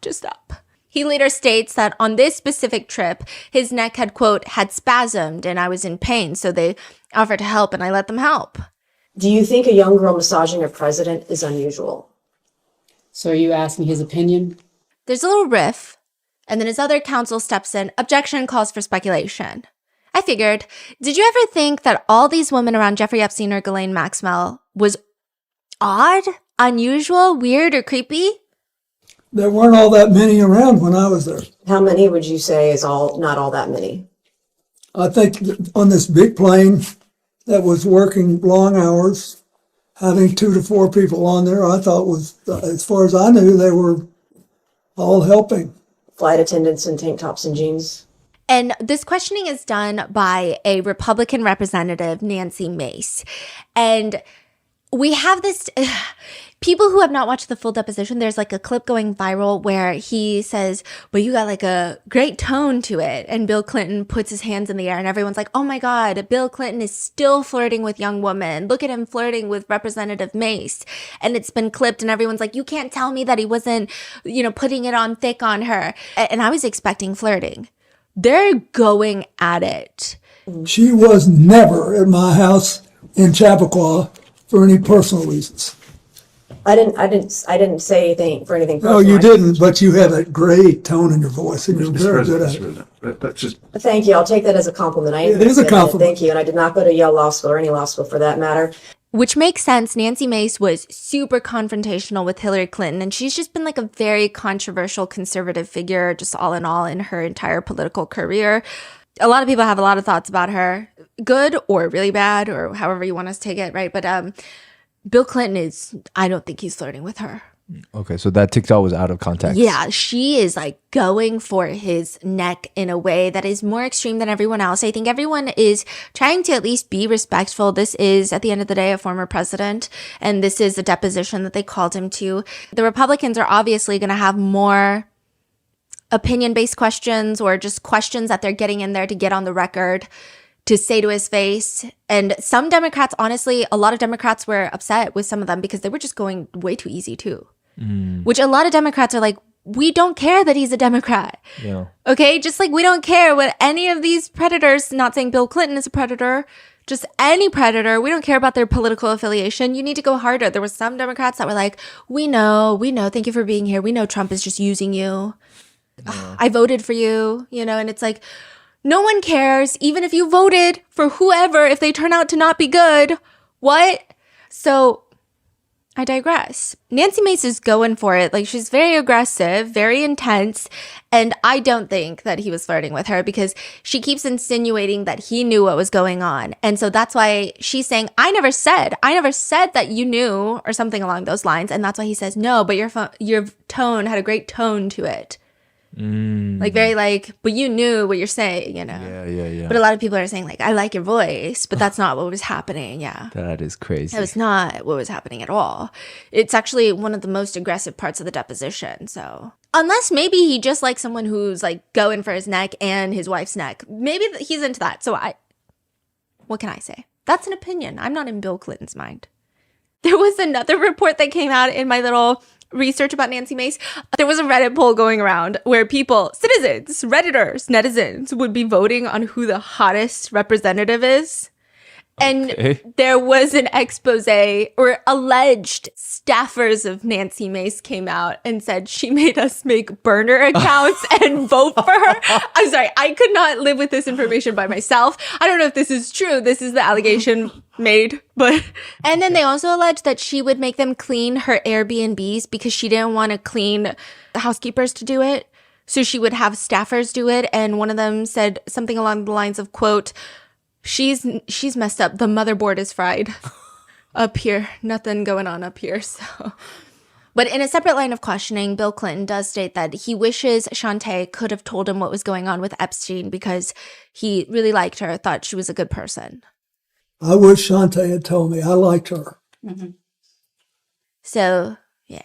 just stop. He later states that on this specific trip, his neck had, quote, had spasmed and I was in pain. So they offered to help and I let them help. Do you think a young girl massaging a president is unusual? So are you asking his opinion? There's a little riff. And then his other counsel steps in. Objection calls for speculation. I figured, did you ever think that all these women around Jeffrey Epstein or Ghislaine Maxwell was odd, unusual, weird, or creepy? There weren't all that many around when I was there. How many would you say is not all that many? I think on this big plane that was working long hours, having 2 to 4 people on there, I thought was, as far as I knew, they were all helping. Flight attendants in tank tops and jeans? And this questioning is done by a Republican representative, Nancy Mace. And we have this, people who have not watched the full deposition, there's like a clip going viral where he says, well, you got like a great tone to it. And Bill Clinton puts his hands in the air and everyone's like, oh my God, Bill Clinton is still flirting with young women. Look at him flirting with Representative Mace. And it's been clipped and everyone's like, you can't tell me that he wasn't, putting it on thick on her. And I was expecting flirting. They're going at it. She was never at my house in Chappaqua for any personal reasons. I didn't say anything for anything personal. No, you didn't, but you had a great tone in your voice and you're very good at it. Thank you. I'll take that as a compliment. It is a compliment. Thank you. And I did not go to Yale Law School or any law school for that matter. Which makes sense. Nancy Mace was super confrontational with Hillary Clinton, and she's just been like a very controversial conservative figure, just all in all, in her entire political career. A lot of people have a lot of thoughts about her, good or really bad, or however you want us to take it, right? But Bill Clinton I don't think he's flirting with her. Okay, so that TikTok was out of context. Yeah, she is like going for his neck in a way that is more extreme than everyone else. I think everyone is trying to at least be respectful. This is, at the end of the day, a former president, and this is a deposition that they called him to. The Republicans are obviously going to have more opinion-based questions or just questions that they're getting in there to get on the record to say to his face. And some Democrats, honestly, a lot of Democrats were upset with some of them because they were just going way too easy too. Which a lot of Democrats are like, we don't care that he's a Democrat. Yeah. Okay? Just like we don't care what any of these predators, not saying Bill Clinton is a predator, just any predator. We don't care about their political affiliation. You need to go harder. There were some Democrats that were like, we know. Thank you for being here. We know Trump is just using you. I voted for you, and it's like, no one cares. Even if you voted for whoever, if they turn out to not be good, what? So I digress. Nancy Mace is going for it. Like, she's very aggressive, very intense. And I don't think that he was flirting with her because she keeps insinuating that he knew what was going on. And so that's why she's saying, I never said that you knew, or something along those lines. And that's why he says, no, but your tone had a great tone to it. Like, very like, but you knew what you're saying, Yeah. But a lot of people are saying, like, I like your voice, but that's not what was happening. Yeah. That is crazy. That was not what was happening at all. It's actually one of the most aggressive parts of the deposition. So unless maybe he just likes someone who's like going for his neck and his wife's neck. Maybe he's into that. So what can I say? That's an opinion. I'm not in Bill Clinton's mind. There was another report that came out in my little research about Nancy Mace. There was a Reddit poll going around where people, citizens, Redditors, netizens, would be voting on who the hottest representative is. And there was an expose, or alleged staffers of Nancy Mace came out and said she made us make burner accounts and vote for her. I'm sorry, I could not live with this information by myself. I don't know if this is true. This is the allegation made, but. And then they also alleged that she would make them clean her Airbnbs because she didn't want to clean the housekeepers to do it. So she would have staffers do it. And one of them said something along the lines of, quote, She's messed up. The motherboard is fried up here. Nothing going on up here. So, but in a separate line of questioning, Bill Clinton does state that he wishes Shantae could have told him what was going on with Epstein because he really liked her, thought she was a good person. I wish Shantae had told me. I liked her. Mm-hmm. So, yeah.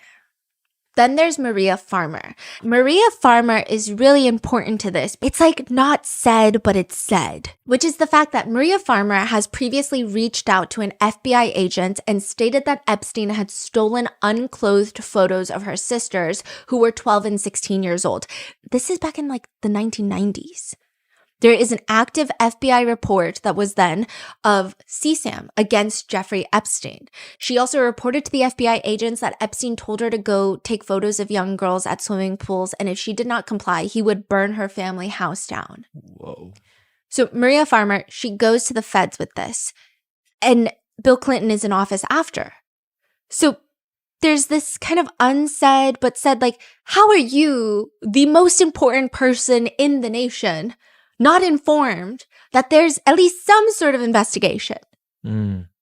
Then there's Maria Farmer. Maria Farmer is really important to this. It's like not said, but it's said, which is the fact that Maria Farmer has previously reached out to an FBI agent and stated that Epstein had stolen unclothed photos of her sisters who were 12 and 16 years old. This is back in like the 1990s. There is an active FBI report that was then of CSAM against Jeffrey Epstein. She also reported to the FBI agents that Epstein told her to go take photos of young girls at swimming pools, and if she did not comply, he would burn her family house down. Whoa. So Maria Farmer, she goes to the feds with this, and Bill Clinton is in office after. So there's this kind of unsaid but said, like, how are you, the most important person in the nation, not informed that there's at least some sort of investigation?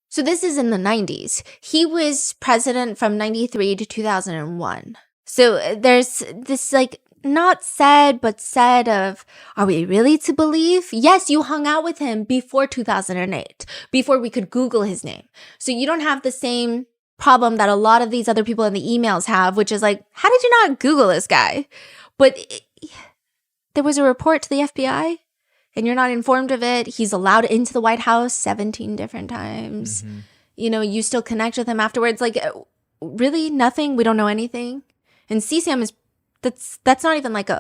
So this is in the 90s. He was president from 93 to 2001. So there's this like not said, but said of, are we really to believe? Yes, you hung out with him before 2008, before we could Google his name. So you don't have the same problem that a lot of these other people in the emails have, which is like, how did you not Google this guy? But there was a report to the FBI. And you're not informed of it. He's allowed into the White House 17 different times. Mm-hmm. You still connect with him afterwards. Like, really? Nothing? We don't know anything? And CSAM is, that's not even like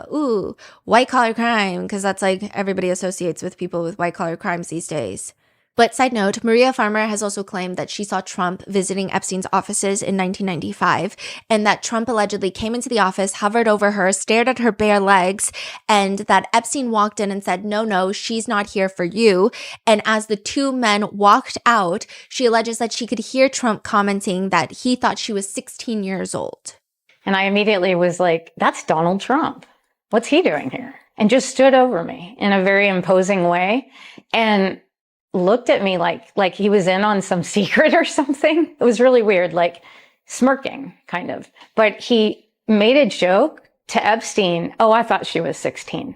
white collar crime, because that's like everybody associates with people with white collar crimes these days. But side note, Maria Farmer has also claimed that she saw Trump visiting Epstein's offices in 1995, and that Trump allegedly came into the office, hovered over her, stared at her bare legs, and that Epstein walked in and said, no, she's not here for you. And as the two men walked out, she alleges that she could hear Trump commenting that he thought she was 16 years old. And I immediately was like, that's Donald Trump. What's he doing here? And just stood over me in a very imposing way. And looked at me like he was in on some secret or something. It was really weird, like smirking kind of. But he made a joke to Epstein, I thought she was 16.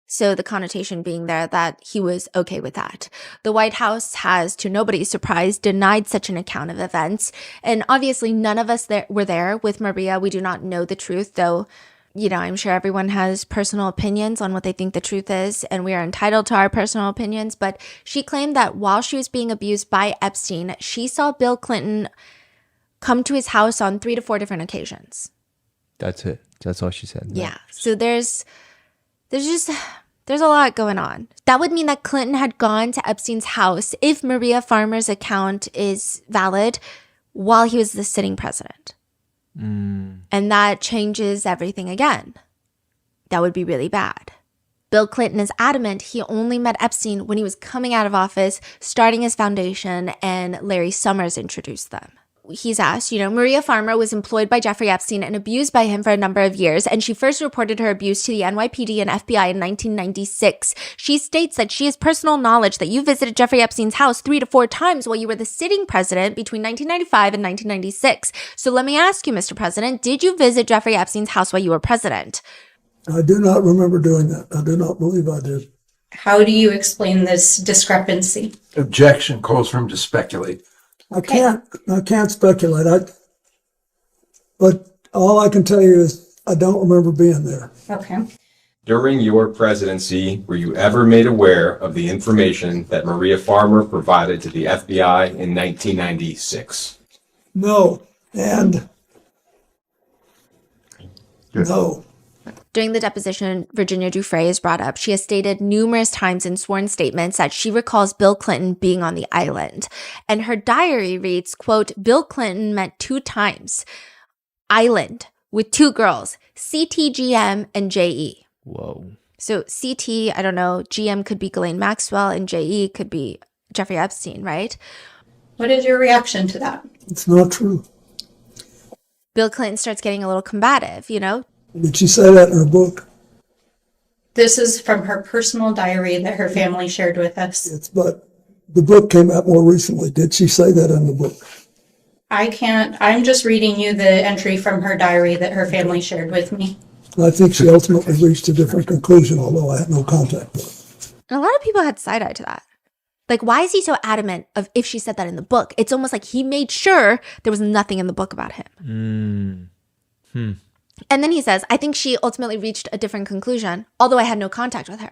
So the connotation being there that he was okay with that. The White House has, to nobody's surprise, denied such an account of events. And obviously none of us were there with Maria. We do not know the truth, though. I'm sure everyone has personal opinions on what they think the truth is, and we are entitled to our personal opinions. But she claimed that while she was being abused by Epstein, she saw Bill Clinton come to his house on 3 to 4 different occasions. That's it. That's all she said. Yeah. So there's just There's a lot going on. That would mean that Clinton had gone to Epstein's house, if Maria Farmer's account is valid, while he was the sitting president. And that changes everything again. That would be really bad. Bill Clinton is adamant he only met Epstein when he was coming out of office, starting his foundation, and Larry Summers introduced them. He's asked, Maria Farmer was employed by Jeffrey Epstein and abused by him for a number of years, and she first reported her abuse to the NYPD and FBI in 1996. She states that she has personal knowledge that you visited Jeffrey Epstein's house 3 to 4 times while you were the sitting president between 1995 and 1996. So let me ask you, Mr. President, did you visit Jeffrey Epstein's house while you were president? I do not remember doing that. I do not believe I did. How do you explain this discrepancy? Objection calls for him to speculate. I can't speculate. But all I can tell you is I don't remember being there. Okay. During your presidency, were you ever made aware of the information that Maria Farmer provided to the FBI in 1996? No. And no. During the deposition, Virginia Giuffre is brought up. She has stated numerous times in sworn statements that she recalls Bill Clinton being on the island. And her diary reads, quote, Bill Clinton met 2 times, island, with 2 girls, CT, GM, and JE. Whoa. So CT, I don't know, GM could be Ghislaine Maxwell, and JE could be Jeffrey Epstein, right? What is your reaction to that? It's not true. Bill Clinton starts getting a little combative, Did she say that in her book? This is from her personal diary that her family shared with us. But the book came out more recently. Did she say that in the book? I'm just reading you the entry from her diary that her family shared with me. I think she ultimately reached a different conclusion, although I had no contact with her. And a lot of people had side-eye to that. Like, why is he so adamant of if she said that in the book? It's almost like he made sure there was nothing in the book about him. And then he says, I think she ultimately reached a different conclusion, although I had no contact with her.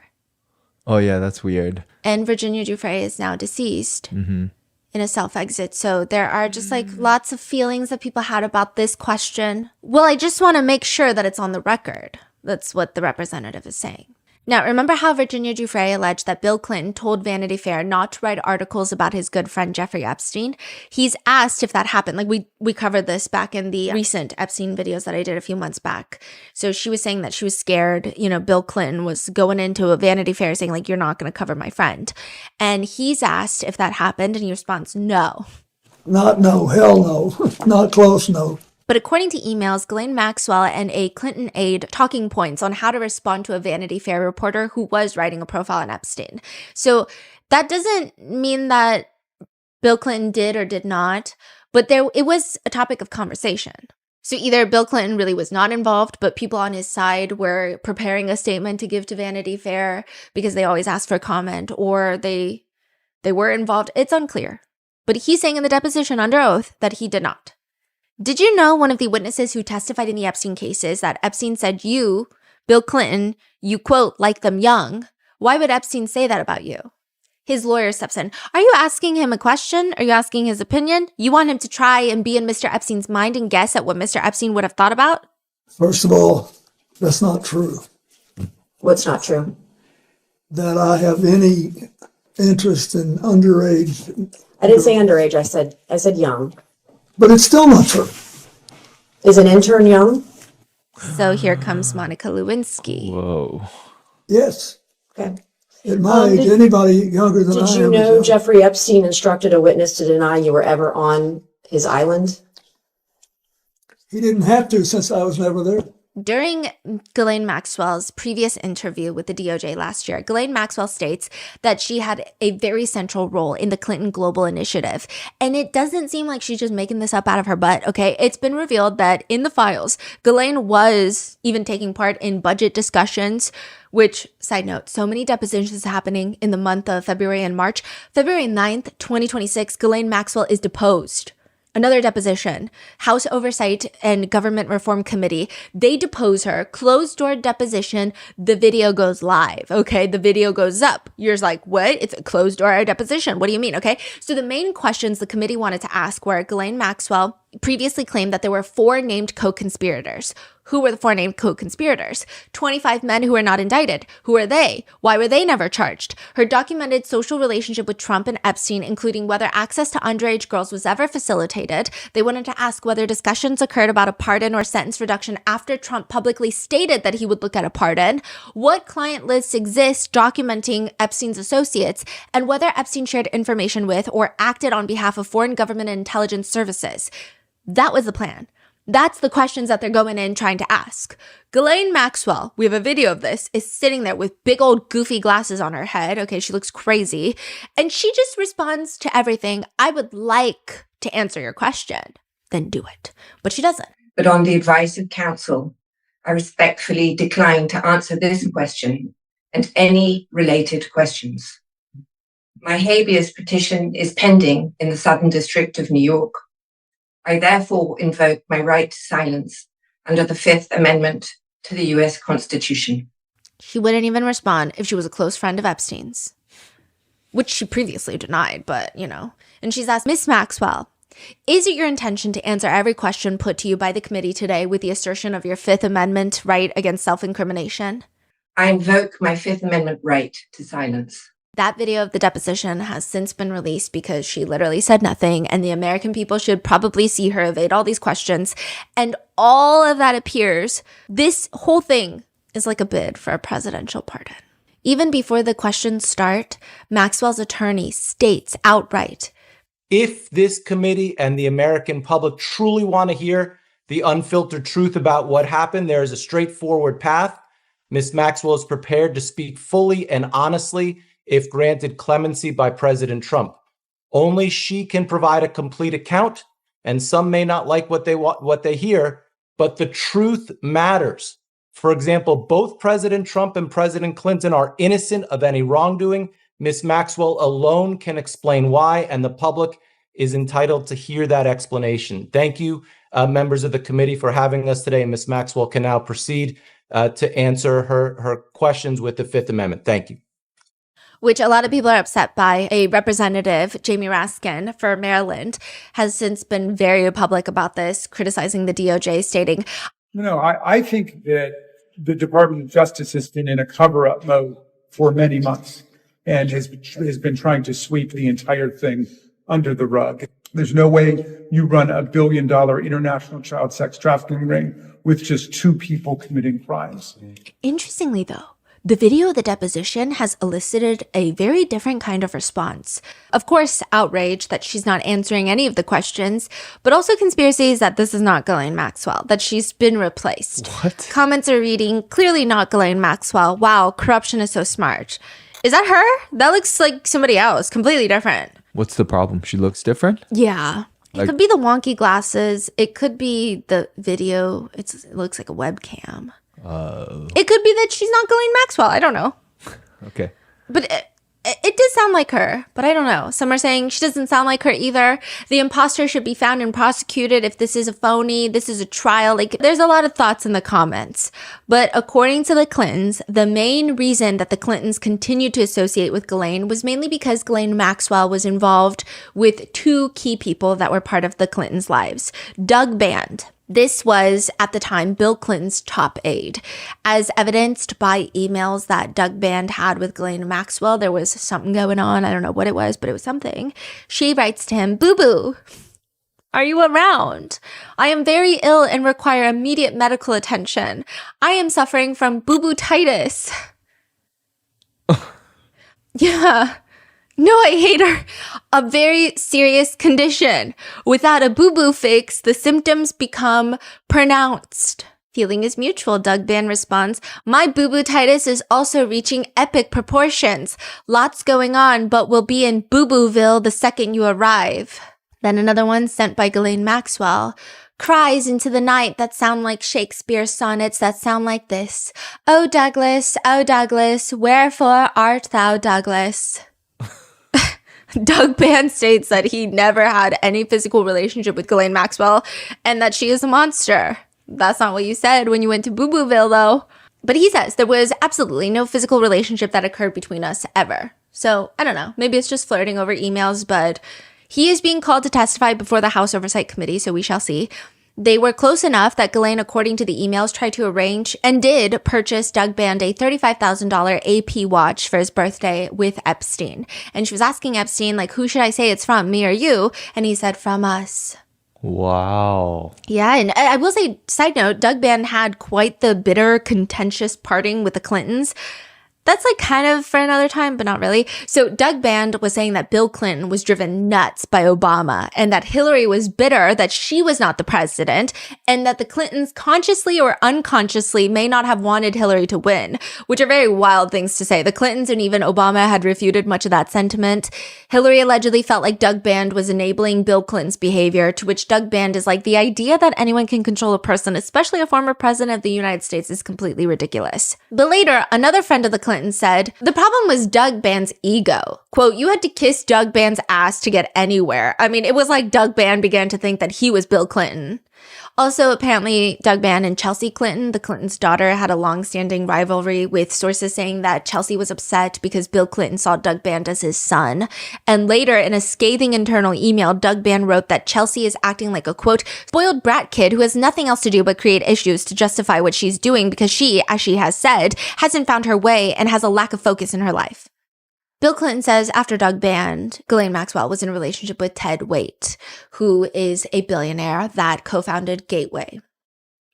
Oh, yeah, that's weird. And Virginia Giuffre is now deceased in a self-exit. So there are just lots of feelings that people had about this question. Well, I just want to make sure that it's on the record. That's what the representative is saying. Now, remember how Virginia Giuffre alleged that Bill Clinton told Vanity Fair not to write articles about his good friend Jeffrey Epstein? He's asked if that happened. Like we covered this back in the recent Epstein videos that I did a few months back. So she was saying that she was scared. Bill Clinton was going into a Vanity Fair saying, like, you're not going to cover my friend. And he's asked if that happened, and he responds, no. Not no. Hell no. Not close, no. But according to emails, Ghislaine Maxwell and a Clinton aide talking points on how to respond to a Vanity Fair reporter who was writing a profile on Epstein. So that doesn't mean that Bill Clinton did or did not, but it was a topic of conversation. So either Bill Clinton really was not involved, but people on his side were preparing a statement to give to Vanity Fair because they always ask for comment, or they were involved. It's unclear. But he's saying in the deposition under oath that he did not. Did you know one of the witnesses who testified in the Epstein cases that Epstein said you, Bill Clinton, you quote, like them young? Why would Epstein say that about you? His lawyer steps in. Are you asking him a question? Are you asking his opinion? You want him to try and be in Mr. Epstein's mind and guess at what Mr. Epstein would have thought about? First of all, that's not true. What's not true? That I have any interest in underage. I didn't say underage. I said young. But it's still not true. Is an intern young? So here comes Monica Lewinsky. Whoa. Yes. Okay. At my age, anybody younger than I am. Did you know Jeffrey Epstein instructed a witness to deny you were ever on his island? He didn't have to, since I was never there. During Ghislaine Maxwell's previous interview with the DOJ last year, Ghislaine Maxwell states that she had a very central role in the Clinton Global Initiative. And it doesn't seem like she's just making this up out of her butt, okay? It's been revealed that in the files, Ghislaine was even taking part in budget discussions, which, side note, so many depositions happening in the month of February and March. February 9th, 2026, Ghislaine Maxwell is deposed. Another deposition, House Oversight and Government Reform Committee. They depose her, closed-door deposition. The video goes live, okay? The video goes up. You're like, what? It's a closed-door deposition. What do you mean, okay? So the main questions the committee wanted to ask were Ghislaine Maxwell, previously claimed that there were 4 named co-conspirators. Who were the 4 named co-conspirators? 25 men who were not indicted. Who are they? Why were they never charged? Her documented social relationship with Trump and Epstein, including whether access to underage girls was ever facilitated. They wanted to ask whether discussions occurred about a pardon or sentence reduction after Trump publicly stated that he would look at a pardon, what client lists exist documenting Epstein's associates, and whether Epstein shared information with or acted on behalf of foreign government and intelligence services. That was the plan. That's the questions that they're going in trying to ask. Ghislaine Maxwell, we have a video of this, is sitting there with big old goofy glasses on her head. Okay, she looks crazy. And she just responds to everything. I would like to answer your question. Then do it. But she doesn't. But on the advice of counsel, I respectfully decline to answer this question and any related questions. My habeas petition is pending in the Southern District of New York. I therefore invoke my right to silence under the 5th Amendment to the U.S. Constitution. She wouldn't even respond if she was a close friend of Epstein's, which she previously denied, but, you know. And she's asked, Miss Maxwell, is it your intention to answer every question put to you by the committee today with the assertion of your 5th Amendment right against self-incrimination? I invoke my 5th Amendment right to silence. That video of the deposition has since been released because she literally said nothing, and the American people should probably see her evade all these questions. And all of that appears, this whole thing is like a bid for a presidential pardon. Even before the questions start, Maxwell's attorney states outright, if this committee and the American public truly want to hear the unfiltered truth about what happened, there is a straightforward path. Ms. Maxwell is prepared to speak fully and honestly if granted clemency by President Trump. Only she can provide a complete account, and some may not like what they hear, but the truth matters. For example, both President Trump and President Clinton are innocent of any wrongdoing. Ms. Maxwell alone can explain why, and the public is entitled to hear that explanation. Thank you, members of the committee, for having us today. Ms. Maxwell can now proceed to answer her questions with the 5th Amendment. Thank you. Which a lot of people are upset by. A representative, Jamie Raskin for Maryland, has since been very public about this, criticizing the DOJ, stating, I think that the Department of Justice has been in a cover-up mode for many months and has been trying to sweep the entire thing under the rug. There's no way you run $1 billion international child sex trafficking ring with just 2 people committing crimes. Interestingly, though, the video of the deposition has elicited a very different kind of response. Of course, outrage that she's not answering any of the questions, but also conspiracies that this is not Ghislaine Maxwell, that she's been replaced. What? Comments are reading, clearly not Ghislaine Maxwell. Wow, corruption is so smart. Is that her? That looks like somebody else, completely different. What's the problem? She looks different? Yeah. It could be the wonky glasses. It could be the video. It looks like a webcam. It could be that she's not Ghislaine Maxwell. I don't know. Okay. But it does sound like her, but I don't know. Some are saying she doesn't sound like her either. The imposter should be found and prosecuted if this is a phony, this is a trial. Like, there's a lot of thoughts in the comments. But according to the Clintons, the main reason that the Clintons continued to associate with Ghislaine was mainly because Ghislaine Maxwell was involved with 2 key people that were part of the Clintons' lives. Doug Band. This was, at the time, Bill Clinton's top aide. As evidenced by emails that Doug Band had with Ghislaine Maxwell, there was something going on. I don't know what it was, but it was something. She writes to him, "Boo-boo, are you around? I am very ill and require immediate medical attention. I am suffering from boo-boo-titis." Yeah. No, I hate her. A very serious condition. Without a boo-boo fix, the symptoms become pronounced. Feeling is mutual, Doug Band responds. My boo-boo-titis is also reaching epic proportions. Lots going on, but we'll be in boo-booville the second you arrive. Then another one sent by Ghislaine Maxwell. Cries into the night that sound like Shakespeare's sonnets that sound like this. Oh, Douglas, wherefore art thou, Douglas? Doug Band states that he never had any physical relationship with Ghislaine Maxwell and that she is a monster. That's not what you said when you went to Boo Booville, though. But he says there was absolutely no physical relationship that occurred between us ever. So, I don't know. Maybe it's just flirting over emails, but He is being called to testify before the House Oversight Committee, so we shall see. They were close enough that Ghislaine, according to the emails, tried to arrange and did purchase Doug Band a $35,000 AP watch for his birthday with Epstein. And she was asking Epstein, like, who should I say it's from, me or you? And he said, from us. Wow. Yeah, and I will say, side note, Doug Band had quite the bitter, contentious parting with the Clintons. That's like kind of for another time, but not really. So Doug Band was saying that Bill Clinton was driven nuts by Obama and that Hillary was bitter that she was not the president and that the Clintons consciously or unconsciously may not have wanted Hillary to win, which are very wild things to say. The Clintons and even Obama had refuted much of that sentiment. Hillary allegedly felt like Doug Band was enabling Bill Clinton's behavior, to which Doug Band is like, the idea that anyone can control a person, especially a former president of the United States, is completely ridiculous. But later, another friend of the Clintons said, the problem was Doug Band's ego. Quote, you had to kiss Doug Band's ass to get anywhere. I mean, it was like Doug Band began to think that he was Bill Clinton. Also, apparently, Doug Band and Chelsea Clinton, the Clintons' daughter, had a long-standing rivalry, with sources saying that Chelsea was upset because Bill Clinton saw Doug Band as his son. And later, in a scathing internal email, Doug Band wrote that Chelsea is acting like a, quote, spoiled brat kid who has nothing else to do but create issues to justify what she's doing because she, as she has said, hasn't found her way and has a lack of focus in her life. Bill Clinton says after Doug Band, Ghislaine Maxwell was in a relationship with Ted Waite, who is a billionaire that co-founded Gateway.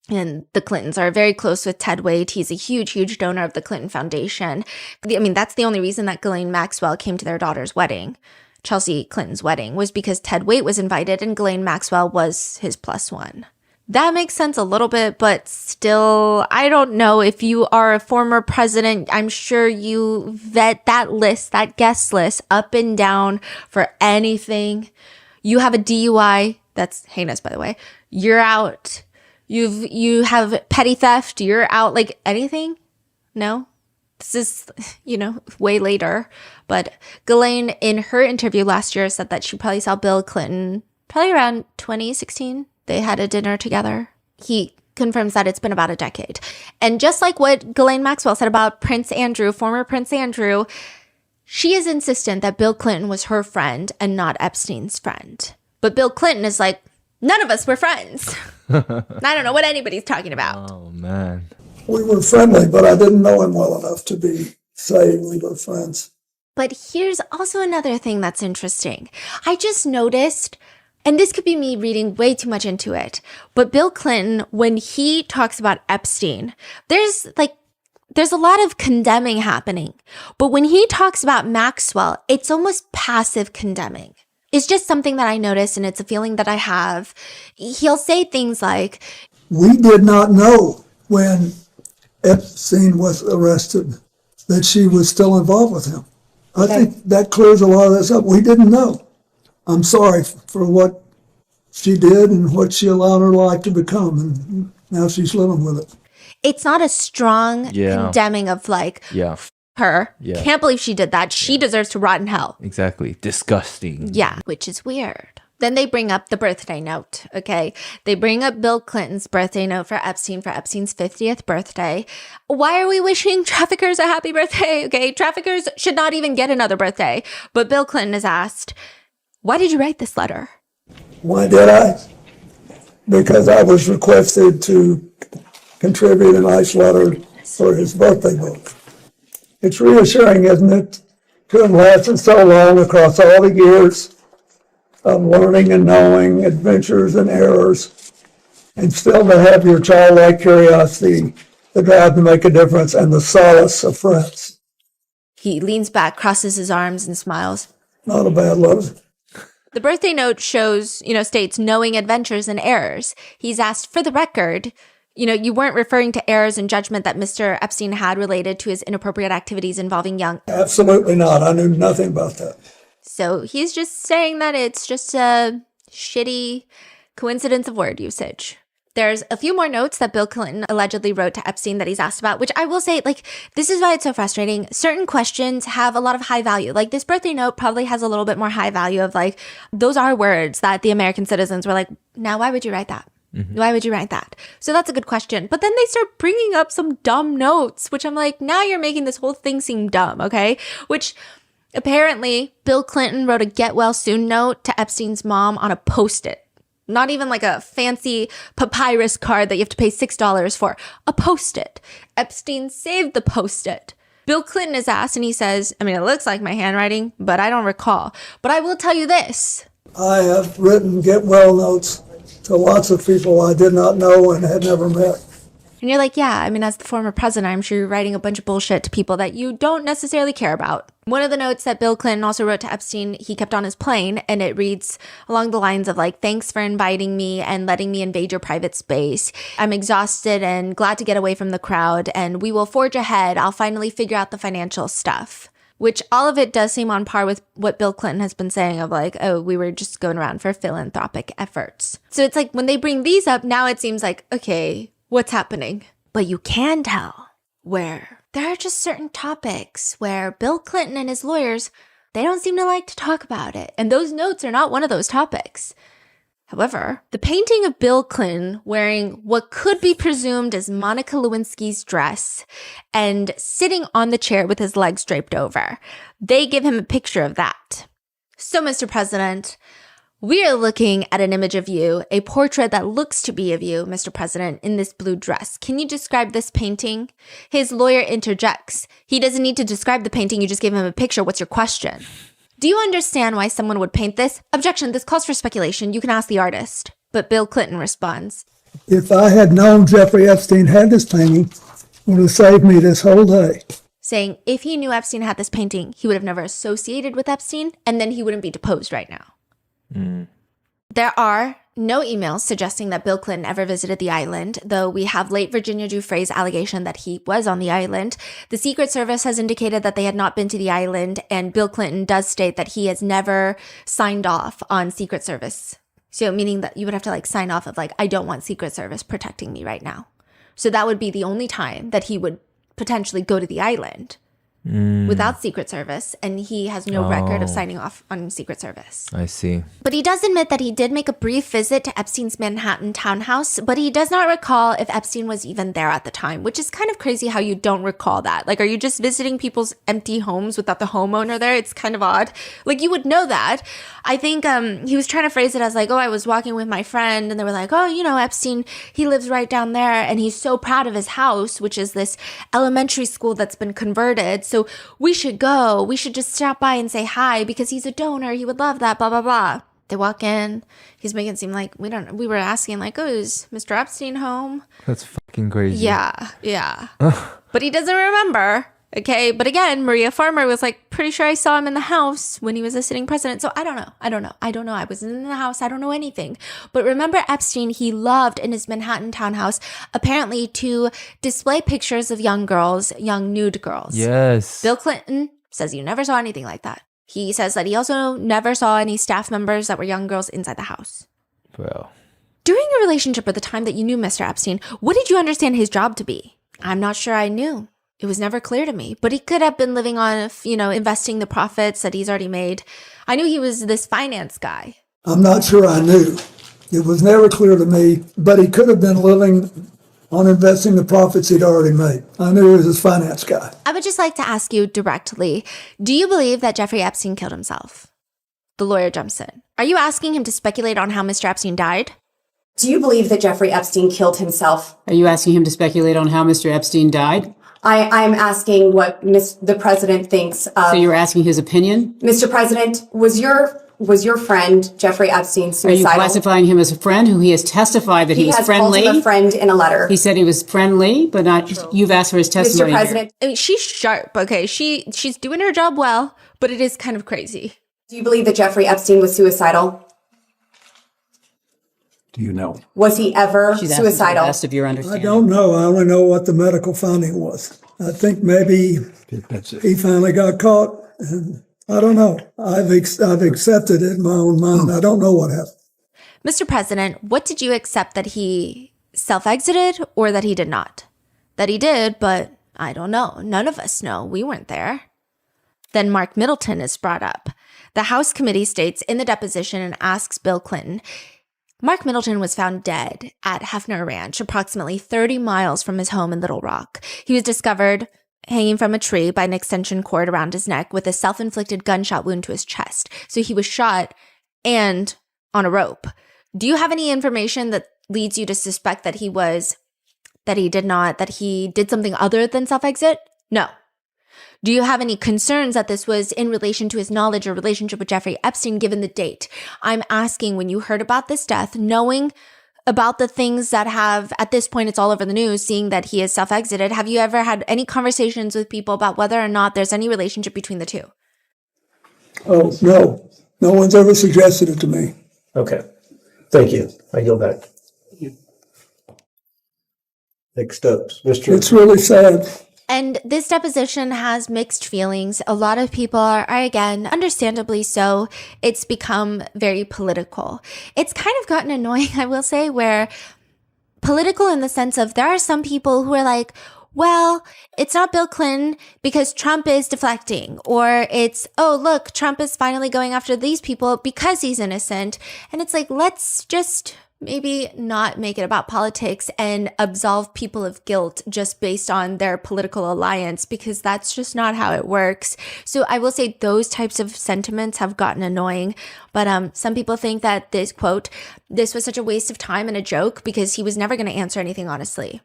And the Clintons are very close with Ted Waite. He's a huge, huge donor of the Clinton Foundation. I mean, that's the only reason that Ghislaine Maxwell came to their daughter's wedding, Chelsea Clinton's wedding, was because Ted Waite was invited and Ghislaine Maxwell was his plus one. That makes sense a little bit, but still, I don't know. If you are a former president, I'm sure you vet that list, that guest list, up and down for anything. You have a DUI, that's heinous, by the way. You're out. You have petty theft, you're out. Like anything? No? This is, way later. But Ghislaine, in her interview last year, said that she probably saw Bill Clinton probably around 2016. They had a dinner together. He confirms that it's been about a decade. And just like what Ghislaine Maxwell said about Prince Andrew, former Prince Andrew, she is insistent that Bill Clinton was her friend and not Epstein's friend. But Bill Clinton is like, none of us were friends. I don't know what anybody's talking about. Oh, man. We were friendly, but I didn't know him well enough to be saying we were friends. But here's also another thing that's interesting. I just noticed, and this could be me reading way too much into it, but Bill Clinton, when he talks about Epstein, there's a lot of condemning happening. But when he talks about Maxwell, it's almost passive condemning. It's just something that I noticed, and it's a feeling that I have. He'll say things like, we did not know when Epstein was arrested that she was still involved with him. I think that clears a lot of this up. We didn't know. I'm sorry for what she did and what she allowed her life to become, and now she's living with it. It's not a strong condemning of like, her. Yeah. Can't believe she did that. She deserves to rot in hell. Exactly. Disgusting. Yeah, which is weird. Then they bring up the birthday note, okay? They bring up Bill Clinton's birthday note for Epstein's 50th birthday. Why are we wishing traffickers a happy birthday? Okay, traffickers should not even get another birthday. But Bill Clinton is asked, why did you write this letter? Why did I? Because I was requested to contribute a nice letter for his birthday book. It's reassuring, isn't it, to have lasted so long across all the years of learning and knowing, adventures and errors, and still to have your childlike curiosity, the drive to make a difference, and the solace of friends. He leans back, crosses his arms, and smiles. Not a bad letter. The birthday note shows, states knowing adventures and errors. He's asked, for the record, you weren't referring to errors in judgment that Mr. Epstein had related to his inappropriate activities involving young. Absolutely not. I knew nothing about that. So he's just saying that it's just a shitty coincidence of word usage. There's a few more notes that Bill Clinton allegedly wrote to Epstein that he's asked about, which I will say, this is why it's so frustrating. Certain questions have a lot of high value. Like, this birthday note probably has a little bit more high value of, those are words that the American citizens were like, now why would you write that? Mm-hmm. Why would you write that? So that's a good question. But then they start bringing up some dumb notes, which I'm like, now you're making this whole thing seem dumb, okay? Which Apparently, Bill Clinton wrote a get well soon note to Epstein's mom on a Post-it. Not even like a fancy papyrus card that you have to pay $6 for. A Post-it. Epstein saved the Post-it. Bill Clinton is asked and he says, I mean, it looks like my handwriting, but I don't recall. But I will tell you this. I have written get well notes to lots of people I did not know and had never met. And you're like, yeah, I mean, as the former president, I'm sure you're writing a bunch of bullshit to people that you don't necessarily care about. One of the notes that Bill Clinton also wrote to Epstein, he kept on his plane, and it reads along the lines of like, thanks for inviting me and letting me invade your private space. I'm exhausted and glad to get away from the crowd, and we will forge ahead. I'll finally figure out the financial stuff. Which all of it does seem on par with what Bill Clinton has been saying of like, oh, we were just going around for philanthropic efforts. So it's like when they bring these up, now it seems like, okay, what's happening? But you can tell where there are just certain topics where Bill Clinton and his lawyers, they don't seem to like to talk about it. And those notes are not one of those topics. However, the painting of Bill Clinton wearing what could be presumed as Monica Lewinsky's dress and sitting on the chair with his legs draped over, they give him a picture of that. So, Mr. President, we are looking at an image of you, a portrait that looks to be of you, Mr. President, in this blue dress. Can you describe this painting? His lawyer interjects. He doesn't need to describe the painting. You just gave him a picture. What's your question? Do you understand why someone would paint this? Objection, this calls for speculation. You can ask the artist. But Bill Clinton responds. If I had known Jeffrey Epstein had this painting, it would have saved me this whole day. Saying if he knew Epstein had this painting, he would have never associated with Epstein, and then he wouldn't be deposed right now. There are no emails suggesting that Bill Clinton ever visited the island, though we have late Virginia Giuffre's allegation that he was on the island. The Secret Service has indicated that they had not been to the island, and Bill Clinton does state that he has never signed off on Secret Service. So meaning that you would have to like sign off of like, I don't want Secret Service protecting me right now. So that would be the only time that he would potentially go to the island. Without Secret Service, and he has no record of signing off on Secret Service. I see. But he does admit that he did make a brief visit to Epstein's Manhattan townhouse, but he does not recall if Epstein was even there at the time, which is kind of crazy how you don't recall that. Like, are you just visiting people's empty homes without the homeowner there? It's kind of odd. Like, you would know that. I think he was trying to phrase it as like, oh, I was walking with my friend, and they were like, oh, you know, Epstein, he lives right down there, and he's so proud of his house, which is this elementary school that's been converted. So we should go. We should just stop by and say hi because he's a donor. He would love that, blah, blah, blah. They walk in. He's making it seem like we were asking like, oh, is Mr. Epstein home? That's fucking crazy. Yeah. But he doesn't remember. Okay. But again, Maria Farmer was like, pretty sure I saw him in the house when he was a sitting president. So I don't know. I wasn't in the house. I don't know anything. But remember Epstein, he loved in his Manhattan townhouse, apparently to display pictures of young girls, young nude girls. Yes. Bill Clinton says you never saw anything like that. He says that he also never saw any staff members that were young girls inside the house. Well, during your relationship or the time that you knew Mr. Epstein, what did you understand his job to be? I'm not sure I knew. It was never clear to me, but he could have been living on, investing the profits that he's already made. I knew he was this finance guy. I'm not sure I knew. It was never clear to me, but he could have been living on investing the profits he'd already made. I knew he was his finance guy. I would just like to ask you directly, do you believe that Jeffrey Epstein killed himself? The lawyer jumps in. Are you asking him to speculate on how Mr. Epstein died? Do you believe that Jeffrey Epstein killed himself? Are you asking him to speculate on how Mr. Epstein died? I'm asking what the president thinks of. So you're asking his opinion? Mr. President, was your friend Jeffrey Epstein suicidal? Are you classifying him as a friend who he has testified that he was friendly? He has called him a friend in a letter. He said he was friendly, but not. You've asked for his testimony. Mr. President, I mean, she's sharp. Okay, she's doing her job well, but it is kind of crazy. Do you believe that Jeffrey Epstein was suicidal? Do you know? Was he ever She's suicidal? Best of your understanding. I don't know. I only know what the medical finding was. I think maybe he finally got caught. And I don't know. I've accepted it in my own mind. I don't know what happened. Mr. President, what did you accept, that he self-exited or that he did not? That he did, but I don't know. None of us know. We weren't there. Then Mark Middleton is brought up. The House committee states in the deposition and asks Bill Clinton, Mark Middleton was found dead at Hefner Ranch, approximately 30 miles from his home in Little Rock. He was discovered hanging from a tree by an extension cord around his neck with a self-inflicted gunshot wound to his chest. So he was shot and on a rope. Do you have any information that leads you to suspect that he did something other than self-exit? No. Do you have any concerns that this was in relation to his knowledge or relationship with Jeffrey Epstein given the date? I'm asking, when you heard about this death, knowing about the things that have, at this point, it's all over the news, seeing that he is self-exited, have you ever had any conversations with people about whether or not there's any relationship between the two? Oh, no. No one's ever suggested it to me. Okay. Thank you. I yield back. Next up, Mr. It's really sad. And this deposition has mixed feelings. A lot of people are again, understandably so, it's become very political. It's kind of gotten annoying, I will say, where political in the sense of there are some people who are like, well, it's not Bill Clinton because Trump is deflecting, or it's, oh, look, Trump is finally going after these people because he's innocent. And it's like, let's just maybe not make it about politics and absolve people of guilt just based on their political alliance, because that's just not how it works. So I will say those types of sentiments have gotten annoying. But some people think that this, quote, this was such a waste of time and a joke because he was never going to answer anything honestly.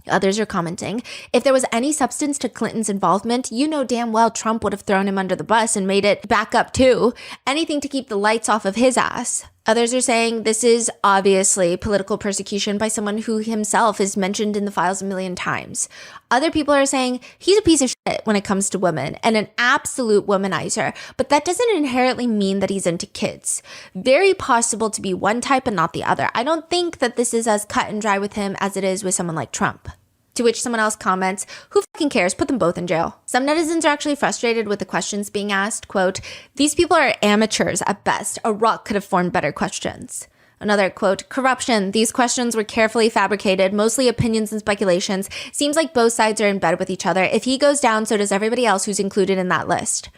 Others are commenting, if there was any substance to Clinton's involvement, you know damn well Trump would have thrown him under the bus and made it back up too. Anything to keep the lights off of his ass. Others are saying this is obviously political persecution by someone who himself is mentioned in the files a million times. Other people are saying he's a piece of shit when it comes to women and an absolute womanizer, but that doesn't inherently mean that he's into kids. Very possible to be one type and not the other. I don't think that this is as cut and dry with him as it is with someone like Trump. To which someone else comments, who fucking cares? Put them both in jail. Some netizens are actually frustrated with the questions being asked. Quote, these people are amateurs at best. A rock could have formed better questions. Another quote, corruption. These questions were carefully fabricated, mostly opinions and speculations. Seems like both sides are in bed with each other. If he goes down, so does everybody else who's included in that list.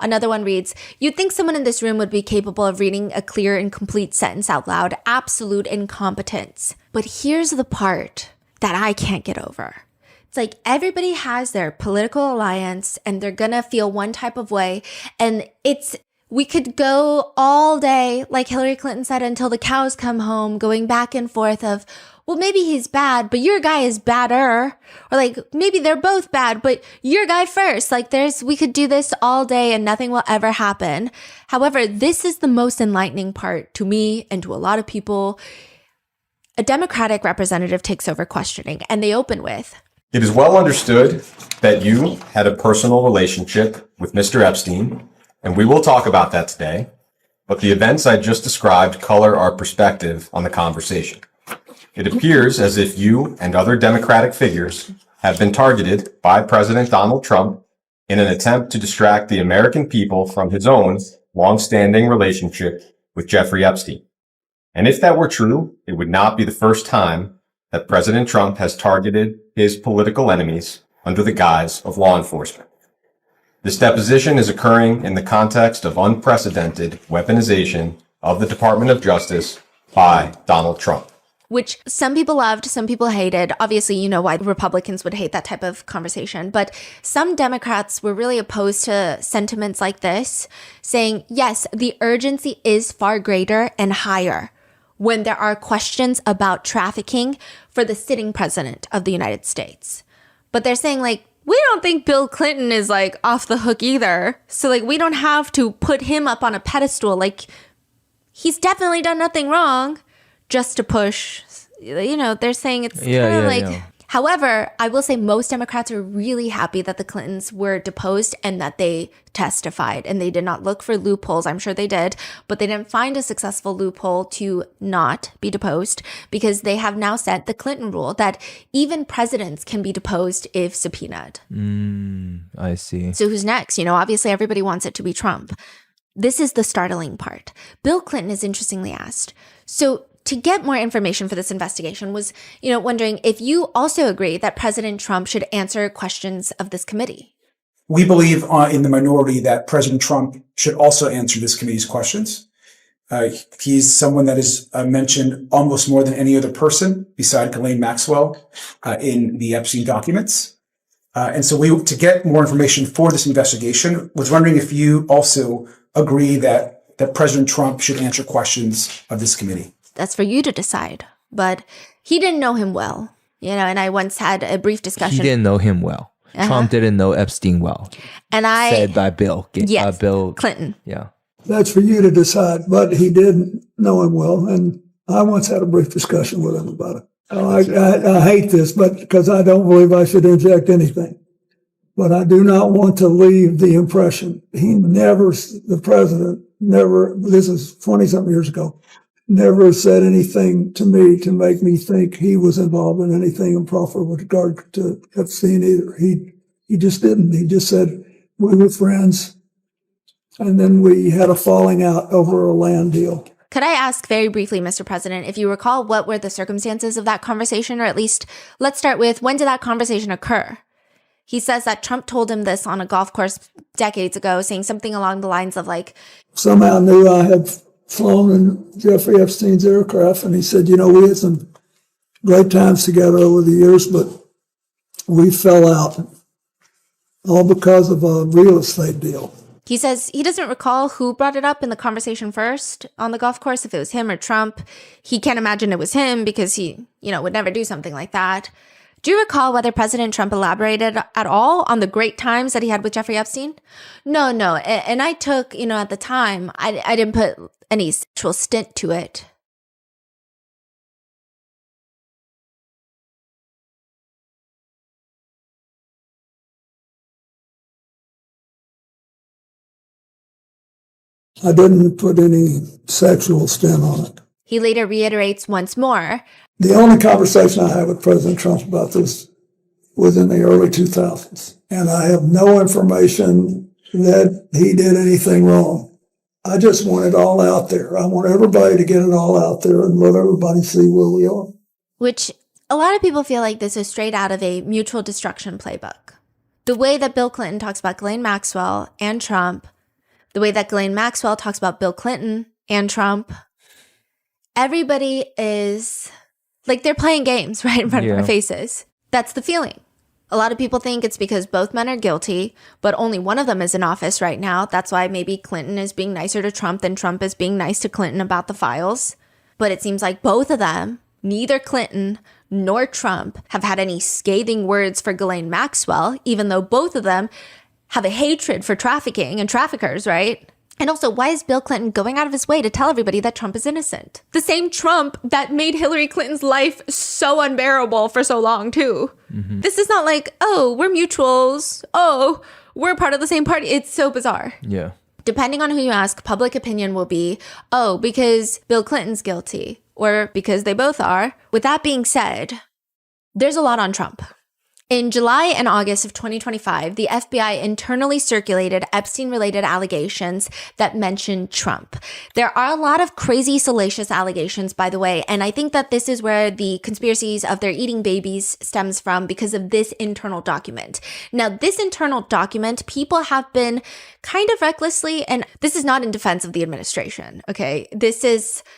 Another one reads, you'd think someone in this room would be capable of reading a clear and complete sentence out loud. Absolute incompetence. But here's the part that I can't get over. It's like everybody has their political alliance and they're gonna feel one type of way. And we could go all day, like Hillary Clinton said, until the cows come home, going back and forth of, well, maybe he's bad, but your guy is badder. Or like, maybe they're both bad, but your guy first. Like we could do this all day and nothing will ever happen. However, this is the most enlightening part to me and to a lot of people. A Democratic representative takes over questioning, and they open with, it is well understood that you had a personal relationship with Mr. Epstein, and we will talk about that today, but the events I just described color our perspective on the conversation. It appears as if you and other Democratic figures have been targeted by President Donald Trump in an attempt to distract the American people from his own long-standing relationship with Jeffrey Epstein. And if that were true, it would not be the first time that President Trump has targeted his political enemies under the guise of law enforcement. This deposition is occurring in the context of unprecedented weaponization of the Department of Justice by Donald Trump. Which some people loved, some people hated. Obviously, you know why Republicans would hate that type of conversation. But some Democrats were really opposed to sentiments like this, saying, yes, the urgency is far greater and higher when there are questions about trafficking for the sitting president of the United States. But they're saying, like, we don't think Bill Clinton is, like, off the hook either. So, like, we don't have to put him up on a pedestal. Like, he's definitely done nothing wrong just to push. You know, they're saying it's kind of like... Yeah. However, I will say most Democrats are really happy that the Clintons were deposed and that they testified and they did not look for loopholes. I'm sure they did, but they didn't find a successful loophole to not be deposed because they have now set the Clinton rule that even presidents can be deposed if subpoenaed. I see. So who's next? You know, obviously everybody wants it to be Trump. This is the startling part. Bill Clinton is interestingly asked. So to get more information for this investigation was, wondering if you also agree that President Trump should answer questions of this committee. We believe in the minority that President Trump should also answer this committee's questions. He's someone that is mentioned almost more than any other person beside Ghislaine Maxwell in the Epstein documents. And so to get more information for this investigation, was wondering if you also agree that President Trump should answer questions of this committee. That's for you to decide. But he didn't know him well, and I once had a brief discussion. He didn't know him well. Trump didn't know Epstein well. And said by Bill. Bill Clinton. Yeah. That's for you to decide, but he did know him well. And I once had a brief discussion with him about it. I hate this, but because I don't believe I should inject anything. But I do not want to leave the impression the president never, this is 20-something years ago, never said anything to me to make me think he was involved in anything improper with regard to Epstein either. He just didn't. He just said we were friends, and then we had a falling out over a land deal. Could I ask very briefly, Mr. President, if you recall, what were the circumstances of that conversation? Or at least, let's start with, when did that conversation occur? He says that Trump told him this on a golf course decades ago, saying something along the lines of like, somehow knew I had flown in Jeffrey Epstein's aircraft, and he said, we had some great times together over the years, but we fell out, all because of a real estate deal. He says he doesn't recall who brought it up in the conversation first on the golf course, if it was him or Trump. He can't imagine it was him because he, would never do something like that. Do you recall whether President Trump elaborated at all on the great times that he had with Jeffrey Epstein? No. And I took, at the time, I didn't put any sexual stint to it. I didn't put any sexual stint on it. He later reiterates once more. The only conversation I had with President Trump about this was in the early 2000s. And I have no information that he did anything wrong. I just want it all out there. I want everybody to get it all out there and let everybody see where we are. Which a lot of people feel like this is straight out of a mutual destruction playbook. The way that Bill Clinton talks about Ghislaine Maxwell and Trump, the way that Ghislaine Maxwell talks about Bill Clinton and Trump, everybody is like they're playing games right in front of our faces. That's the feeling. A lot of people think it's because both men are guilty, but only one of them is in office right now. That's why maybe Clinton is being nicer to Trump than Trump is being nice to Clinton about the files. But it seems like both of them, neither Clinton nor Trump, have had any scathing words for Ghislaine Maxwell, even though both of them have a hatred for trafficking and traffickers, right? And also, why is Bill Clinton going out of his way to tell everybody that Trump is innocent? The same Trump that made Hillary Clinton's life so unbearable for so long, too. Mm-hmm. This is not like, oh, we're mutuals. Oh, we're part of the same party. It's so bizarre. Yeah. Depending on who you ask, public opinion will be, oh, because Bill Clinton's guilty, or because they both are. With that being said, there's a lot on Trump. In July and August of 2025, the FBI internally circulated Epstein-related allegations that mentioned Trump. There are a lot of crazy, salacious allegations, by the way, and I think that this is where the conspiracies of their eating babies stems from because of this internal document. Now, this internal document, people have been kind of recklessly, and this is not in defense of the administration, okay?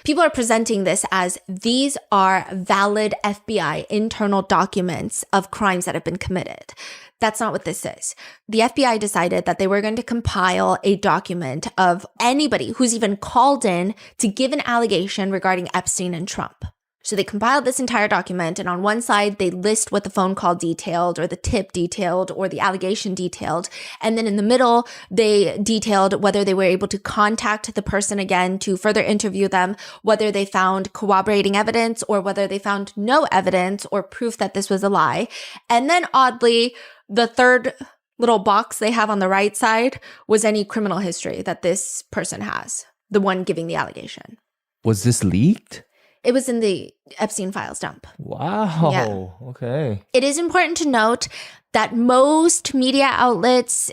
People are presenting this as these are valid FBI internal documents of crimes that have been committed. That's not what this is. The FBI decided that they were going to compile a document of anybody who's even called in to give an allegation regarding Epstein and Trump. So they compiled this entire document, and on one side, they list what the phone call detailed, or the tip detailed, or the allegation detailed. And then in the middle, they detailed whether they were able to contact the person again to further interview them, whether they found corroborating evidence, or whether they found no evidence or proof that this was a lie. And then oddly, the third little box they have on the right side was any criminal history that this person has, the one giving the allegation. Was this leaked? It was in the Epstein files dump. Wow. Yeah. Okay. It is important to note that most media outlets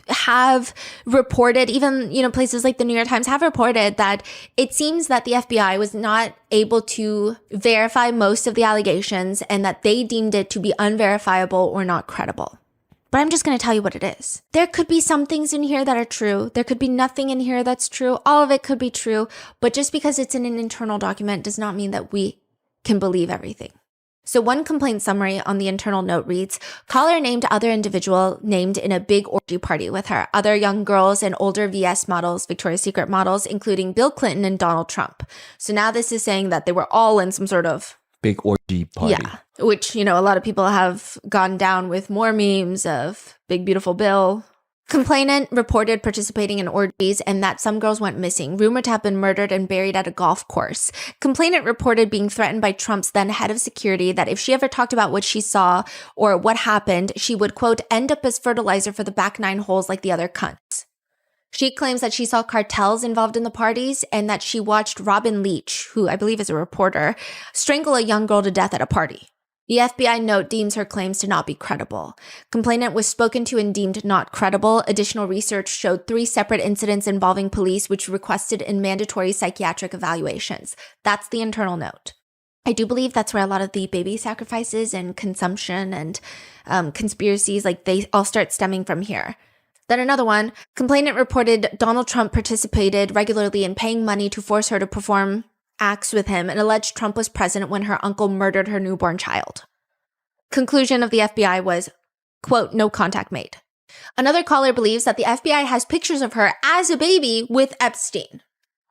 have reported, even, places like the New York Times have reported that it seems that the FBI was not able to verify most of the allegations and that they deemed it to be unverifiable or not credible. But I'm just going to tell you what it is. There could be some things in here that are true. There could be nothing in here that's true. All of it could be true. But just because it's in an internal document does not mean that we can believe everything. So one complaint summary on the internal note reads, caller named other individual named in a big orgy party with her, other young girls and older VS models, Victoria's Secret models, including Bill Clinton and Donald Trump. So now this is saying that they were all in some sort of big orgy party. Yeah, which, a lot of people have gone down with more memes of Big Beautiful Bill. Complainant reported participating in orgies and that some girls went missing, rumored to have been murdered and buried at a golf course. Complainant reported being threatened by Trump's then head of security that if she ever talked about what she saw or what happened, she would, quote, end up as fertilizer for the back 9 holes like the other cunts. She claims that she saw cartels involved in the parties and that she watched Robin Leach, who I believe is a reporter, strangle a young girl to death at a party. The FBI note deems her claims to not be credible. Complainant was spoken to and deemed not credible. Additional research showed 3 separate incidents involving police which requested in mandatory psychiatric evaluations. That's the internal note. I do believe that's where a lot of the baby sacrifices and consumption and conspiracies, they all start stemming from here. Then another one, complainant reported Donald Trump participated regularly in paying money to force her to perform acts with him and alleged Trump was present when her uncle murdered her newborn child. Conclusion of the FBI was, quote, no contact made. Another caller believes that the FBI has pictures of her as a baby with Epstein.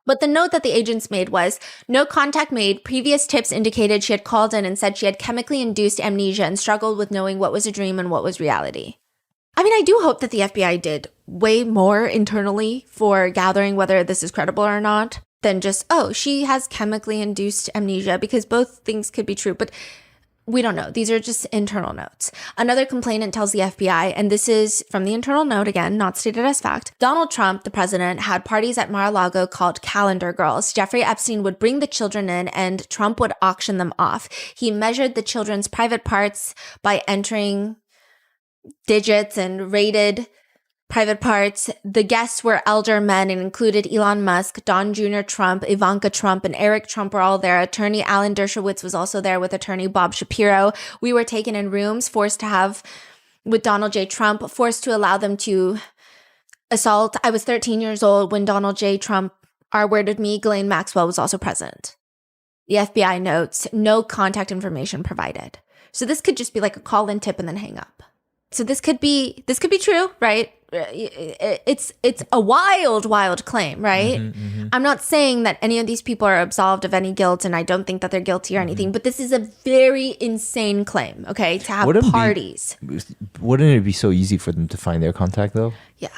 But the note that the agents made was, no contact made. Previous tips indicated she had called in and said she had chemically induced amnesia and struggled with knowing what was a dream and what was reality. I mean, I do hope that the FBI did way more internally for gathering whether this is credible or not than just, oh, she has chemically induced amnesia, because both things could be true, but we don't know. These are just internal notes. Another complainant tells the FBI, and this is from the internal note again, not stated as fact, Donald Trump, the president, had parties at Mar-a-Lago called Calendar Girls. Jeffrey Epstein would bring the children in and Trump would auction them off. He measured the children's private parts by entering digits and rated private parts. The guests were elder men and included Elon Musk, Don Jr. Trump, Ivanka Trump, and Eric Trump were all there. Attorney Alan Dershowitz was also there with attorney Bob Shapiro. We were taken in rooms, forced to have with Donald J. Trump, forced to allow them to assault. I was 13 years old when Donald J. Trump R-worded me. Ghislaine Maxwell was also present. The FBI notes, no contact information provided. So this could just be like a call-in tip and then hang up. So this could be true, right? It's a wild claim, right? I'm not saying that any of these people are absolved of any guilt, and I don't think that they're guilty or anything, but this is a very insane claim, okay? To have parties. Wouldn't it be so easy for them to find their contact, though? Yeah.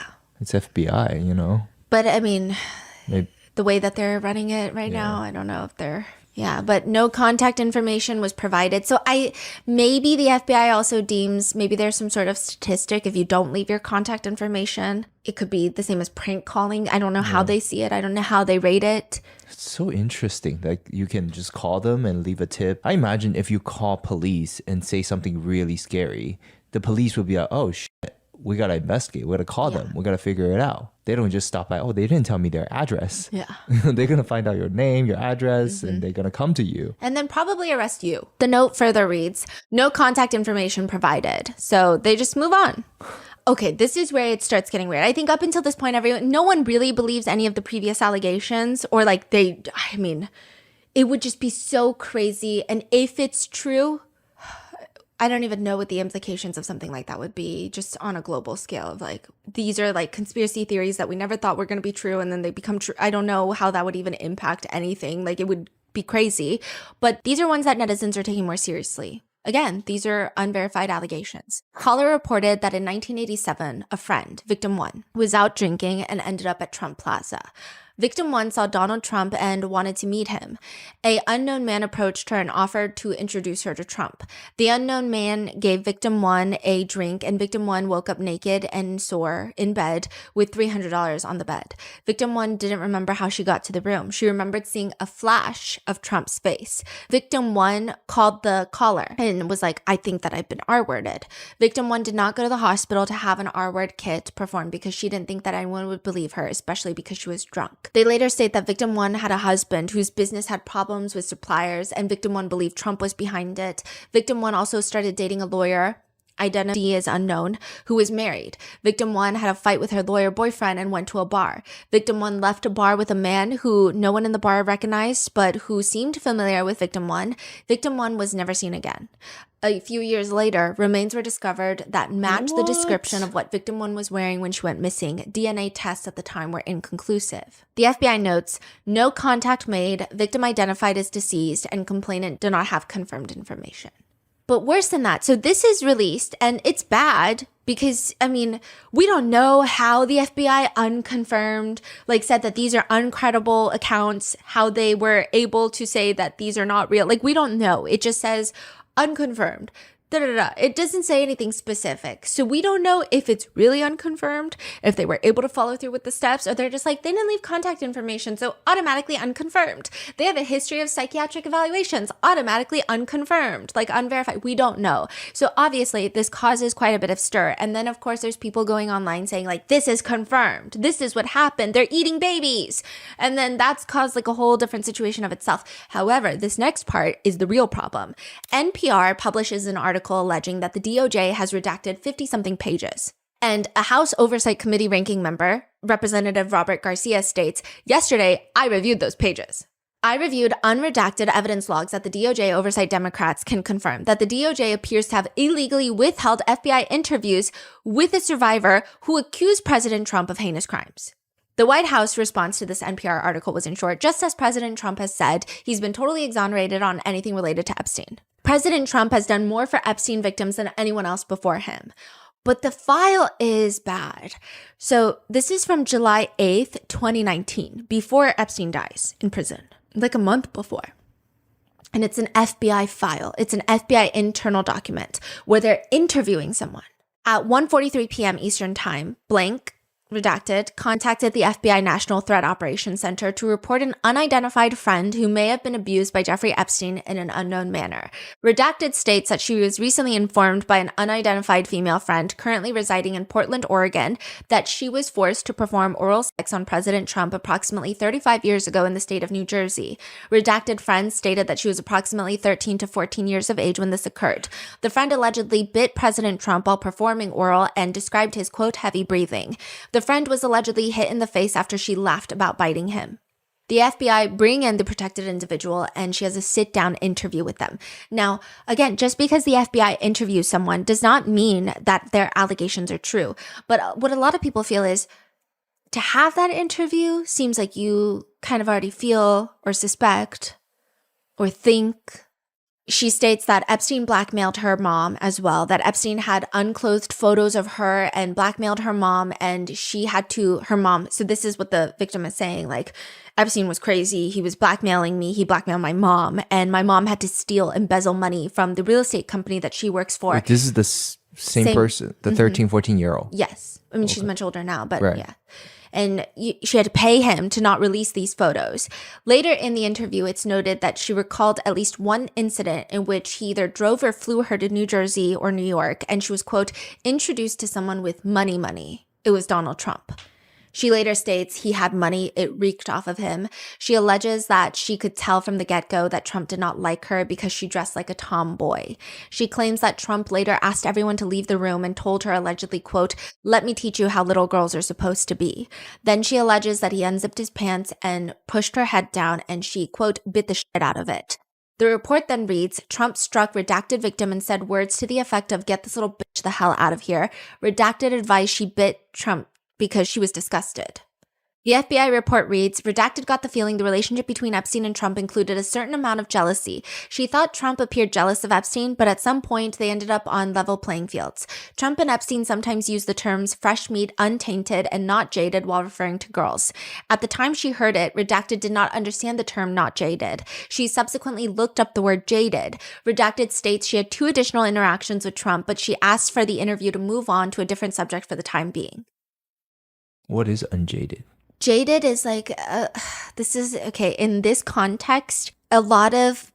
It's FBI, But I mean, the way that they're running it right now, I don't know if they're... Yeah, but no contact information was provided. So maybe the FBI also deems, maybe there's some sort of statistic if you don't leave your contact information. It could be the same as prank calling. I don't know how they see it. I don't know how they rate it. It's so interesting. Like, you can just call them and leave a tip. I imagine if you call police and say something really scary, the police would be like, oh shit, we got to investigate. We got to call them. We got to figure it out. They don't just stop by, oh, they didn't tell me their address. Yeah. They're going to find out your name, your address, and they're going to come to you. And then probably arrest you. The note further reads, no contact information provided. So they just move on. Okay, this is where it starts getting weird. I think up until this point, no one really believes any of the previous allegations, or it would just be so crazy. And if it's true, I don't even know what the implications of something like that would be, just on a global scale of these are conspiracy theories that we never thought were going to be true, and then they become true. I don't know how that would even impact anything. It would be crazy. But these are ones that netizens are taking more seriously. Again, these are unverified allegations. Caller reported that in 1987, a friend, victim 1, was out drinking and ended up at Trump Plaza. Victim 1 saw Donald Trump and wanted to meet him. An unknown man approached her and offered to introduce her to Trump. The unknown man gave Victim 1 a drink, and Victim 1 woke up naked and sore in bed with $300 on the bed. Victim 1 didn't remember how she got to the room. She remembered seeing a flash of Trump's face. Victim 1 called the caller and was like, I think that I've been R-worded. Victim 1 did not go to the hospital to have an R-word kit performed because she didn't think that anyone would believe her, especially because she was drunk. They later state that Victim 1 had a husband whose business had problems with suppliers, and Victim 1 believed Trump was behind it. Victim 1 also started dating a lawyer identity is unknown, who was married. Victim 1 had a fight with her lawyer boyfriend and went to a bar. Victim 1 left a bar with a man who no one in the bar recognized, but who seemed familiar with Victim 1. Victim 1 was never seen again. A few years later, remains were discovered that matched the description of what Victim 1 was wearing when she went missing. DNA tests at the time were inconclusive. The FBI notes, no contact made, victim identified as deceased, and complainant did not have confirmed information. But worse than that, so this is released, and it's bad because, I mean, we don't know how the FBI unconfirmed, said that these are uncredible accounts, how they were able to say that these are not real. We don't know. It just says unconfirmed. It doesn't say anything specific. So we don't know if it's really unconfirmed, if they were able to follow through with the steps, or they're just they didn't leave contact information, so automatically unconfirmed. They have a history of psychiatric evaluations, automatically unconfirmed, unverified. We don't know. So obviously this causes quite a bit of stir. And then of course there's people going online saying this is confirmed. This is what happened. They're eating babies. And then that's caused a whole different situation of itself. However, this next part is the real problem. NPR publishes an article alleging that the DOJ has redacted 50-something pages. And a House Oversight Committee ranking member, Representative Robert Garcia, states, yesterday, I reviewed those pages. I reviewed unredacted evidence logs that the DOJ oversight Democrats can confirm that the DOJ appears to have illegally withheld FBI interviews with a survivor who accused President Trump of heinous crimes. The White House response to this NPR article was, in short, just as President Trump has said, he's been totally exonerated on anything related to Epstein. President Trump has done more for Epstein victims than anyone else before him. But the file is bad. So this is from July 8th, 2019, before Epstein dies in prison, a month before. And it's an FBI file. It's an FBI internal document where they're interviewing someone. At 1:43 p.m. Eastern Time, blank, redacted, contacted the FBI National Threat Operations Center to report an unidentified friend who may have been abused by Jeffrey Epstein in an unknown manner. Redacted states that she was recently informed by an unidentified female friend currently residing in Portland, Oregon, that she was forced to perform oral sex on President Trump approximately 35 years ago in the state of New Jersey. Redacted friends stated that she was approximately 13 to 14 years of age when this occurred. The friend allegedly bit President Trump while performing oral and described his, quote, heavy breathing. The friend was allegedly hit in the face after she laughed about biting him. The FBI bring in the protected individual and she has a sit-down interview with them. Now, again, just because the FBI interviews someone does not mean that their allegations are true. But what a lot of people feel is to have that interview seems like you kind of already feel or suspect or think. She states that Epstein blackmailed her mom as well, that Epstein had unclothed photos of her and blackmailed her mom, and she had to, her mom, so this is what the victim is saying, Epstein was crazy, he was blackmailing me, he blackmailed my mom, and my mom had to embezzle money from the real estate company that she works for. Wait, this is the same person, the 13, 14-year-old? Yes. I mean, she's much older now, but right. Yeah. And she had to pay him to not release these photos. Later in the interview, it's noted that she recalled at least one incident in which he either drove or flew her to New Jersey or New York, and she was, quote, introduced to someone with money. It was Donald Trump. She later states he had money, it reeked off of him. She alleges that she could tell from the get-go that Trump did not like her because she dressed like a tomboy. She claims that Trump later asked everyone to leave the room and told her allegedly, quote, let me teach you how little girls are supposed to be. Then she alleges that he unzipped his pants and pushed her head down and she, quote, bit the shit out of it. The report then reads, Trump struck redacted victim and said words to the effect of, get this little bitch the hell out of here. Redacted advised she bit Trump because she was disgusted. The FBI report reads, Redacted got the feeling the relationship between Epstein and Trump included a certain amount of jealousy. She thought Trump appeared jealous of Epstein, but at some point they ended up on level playing fields. Trump and Epstein sometimes use the terms fresh meat, untainted, and not jaded while referring to girls. At the time she heard it, Redacted did not understand the term not jaded. She subsequently looked up the word jaded. Redacted states she had 2 additional interactions with Trump, but she asked for the interview to move on to a different subject for the time being. What is unjaded? Jaded is this is, okay, in this context, a lot of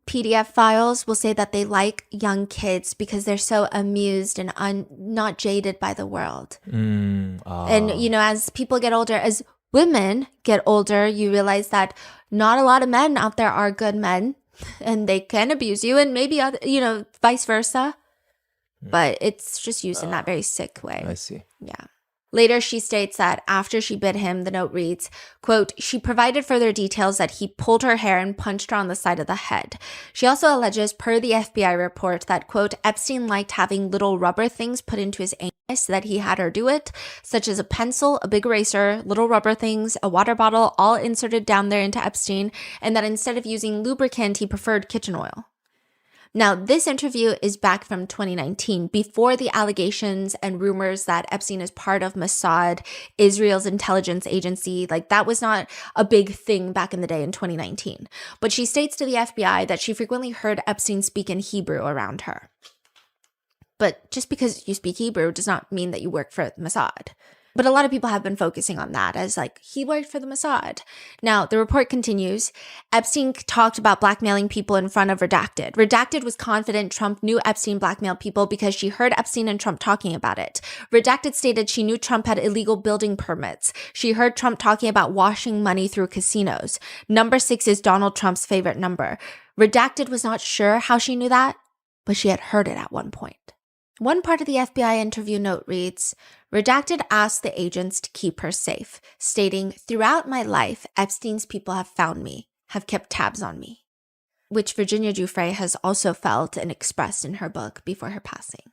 PDF files will say that they like young kids because they're so amused and not jaded by the world. And, as people get older, as women get older, you realize that not a lot of men out there are good men and they can abuse you and maybe, other, vice versa. but it's just used in that very sick way. I see. Yeah. Later, she states that after she bit him, the note reads, quote, she provided further details that he pulled her hair and punched her on the side of the head. She also alleges, per the FBI report, that, quote, Epstein liked having little rubber things put into his anus that he had her do it, such as a pencil, a big eraser, little rubber things, a water bottle, all inserted down there into Epstein, and that instead of using lubricant, he preferred kitchen oil. Now, this interview is back from 2019, before the allegations and rumors that Epstein is part of Mossad, Israel's intelligence agency. Like, that was not a big thing back in the day in 2019. But she states to the FBI that she frequently heard Epstein speak in Hebrew around her. But just because you speak Hebrew does not mean that you work for Mossad. But a lot of people have been focusing on that as like, he worked for the Mossad. Now, the report continues. Epstein talked about blackmailing people in front of Redacted. Redacted was confident Trump knew Epstein blackmailed people because she heard Epstein and Trump talking about it. Redacted stated she knew Trump had illegal building permits. She heard Trump talking about washing money through casinos. Number 6 is Donald Trump's favorite number. Redacted was not sure how she knew that, but she had heard it at one point. One part of the FBI interview note reads, Redacted asked the agents to keep her safe, stating, throughout my life, Epstein's people have found me, have kept tabs on me, which Virginia Giuffre has also felt and expressed in her book before her passing.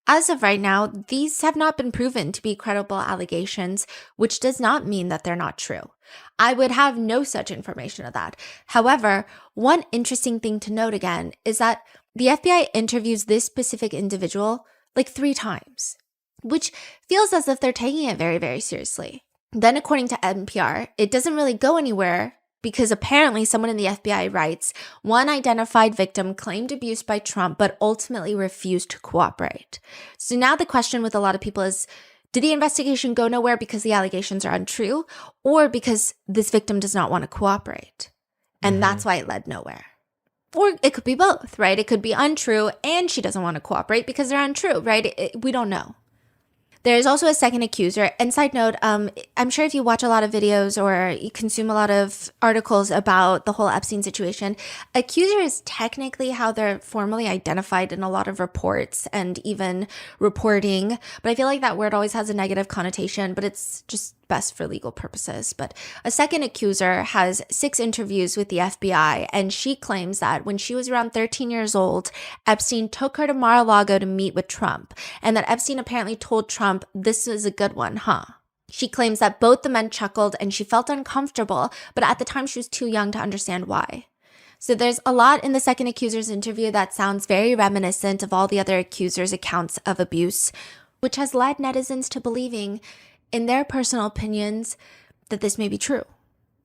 As of right now, these have not been proven to be credible allegations, which does not mean that they're not true. I would have no such information of that. However, one interesting thing to note again is that the FBI interviews this specific individual like 3 times, which feels as if they're taking it very, very seriously. Then, according to NPR, it doesn't really go anywhere because apparently someone in the FBI writes, one identified victim claimed abuse by Trump, but ultimately refused to cooperate. So now the question with a lot of people is, did the investigation go nowhere because the allegations are untrue, or because this victim does not want to cooperate? And that's why it led nowhere. Or it could be both, right? It could be untrue and she doesn't want to cooperate because they're untrue, right? We don't know. There's also a second accuser. And side note, I'm sure if you watch a lot of videos or you consume a lot of articles about the whole Epstein situation, accuser is technically how they're formally identified in a lot of reports and even reporting. But I feel like that word always has a negative connotation, but it's just best for legal purposes. But a second accuser has 6 interviews with the FBI, and she claims that when she was around 13 years old, Epstein took her to Mar-a-Lago to meet with Trump, and that Epstein apparently told Trump, this is a good one, huh? She claims that both the men chuckled and she felt uncomfortable, but at the time she was too young to understand why. So there's a lot in the second accuser's interview that sounds very reminiscent of all the other accusers' accounts of abuse, which has led netizens to believing, in their personal opinions, that this may be true.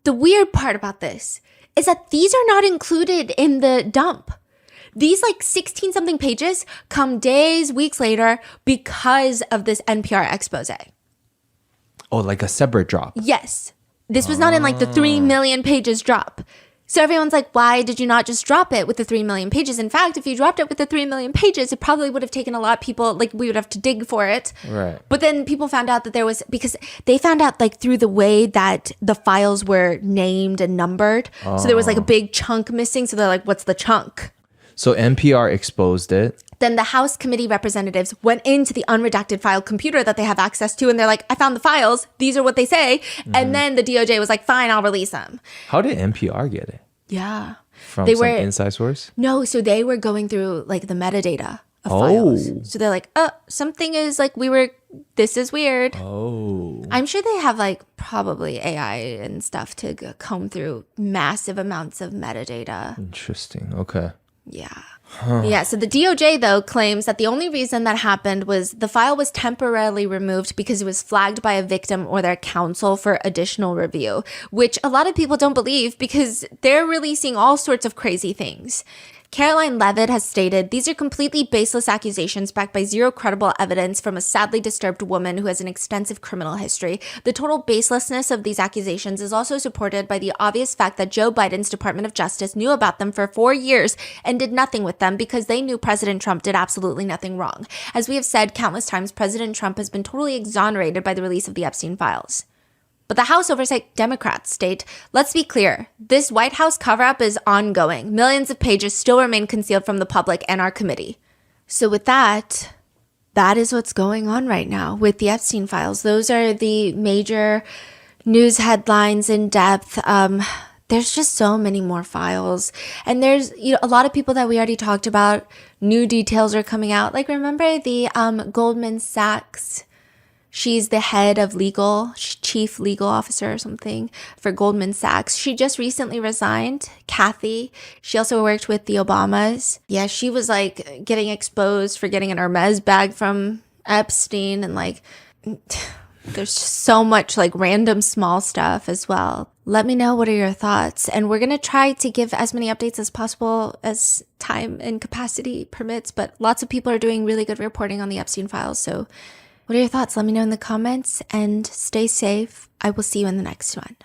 The weird part about this is that these are not included in the dump. These like 16 something pages come days, weeks later because of this NPR expose. Oh, like a separate drop. Yes. This was not in like the 3 million pages drop. So everyone's like, why did you not just drop it with the 3 million pages? In fact, if you dropped it with the 3 million pages, it probably would have taken a lot of people, like we would have to dig for it. Right. But then people found out that there was, because they found out like through the way that the files were named and numbered. So there was like a big chunk missing. So they're like, what's the chunk? So NPR exposed it. Then the House committee representatives went into the unredacted file computer that they have access to, and they're like, I found the files. These are what they say. And then the DOJ was like, fine, I'll release them. How did NPR get it? Yeah. From some inside source? No, so they were going through like the metadata of files. So they're like, something is like, this is weird. Oh. I'm sure they have like probably AI and stuff to comb through massive amounts of metadata. Interesting. Okay. Yeah. Yeah, so the DOJ, though, claims that the only reason that happened was the file was temporarily removed because it was flagged by a victim or their counsel for additional review, which a lot of people don't believe because they're releasing all sorts of crazy things. Caroline Levitt has stated, these are completely baseless accusations backed by zero credible evidence from a sadly disturbed woman who has an extensive criminal history. The total baselessness of these accusations is also supported by the obvious fact that Joe Biden's Department of Justice knew about them for 4 years and did nothing with them because they knew President Trump did absolutely nothing wrong. As we have said countless times, President Trump has been totally exonerated by the release of the Epstein files. But the House Oversight Democrats state, let's be clear, this White House cover-up is ongoing. Millions of pages still remain concealed from the public and our committee. So with that is what's going on right now with the Epstein files. Those are the major news headlines in depth. There's just so many more files. And there's, a lot of people that we already talked about. New details are coming out. Like, remember the Goldman Sachs? She's the head of legal, chief legal officer or something for Goldman Sachs. She just recently resigned, Kathy. She also worked with the Obamas. Yeah, she was like getting exposed for getting an Hermes bag from Epstein, and like there's just so much like random small stuff as well. Let me know, what are your thoughts? And we're going to try to give as many updates as possible as time and capacity permits, but lots of people are doing really good reporting on the Epstein files. So what are your thoughts? Let me know in the comments and stay safe. I will see you in the next one.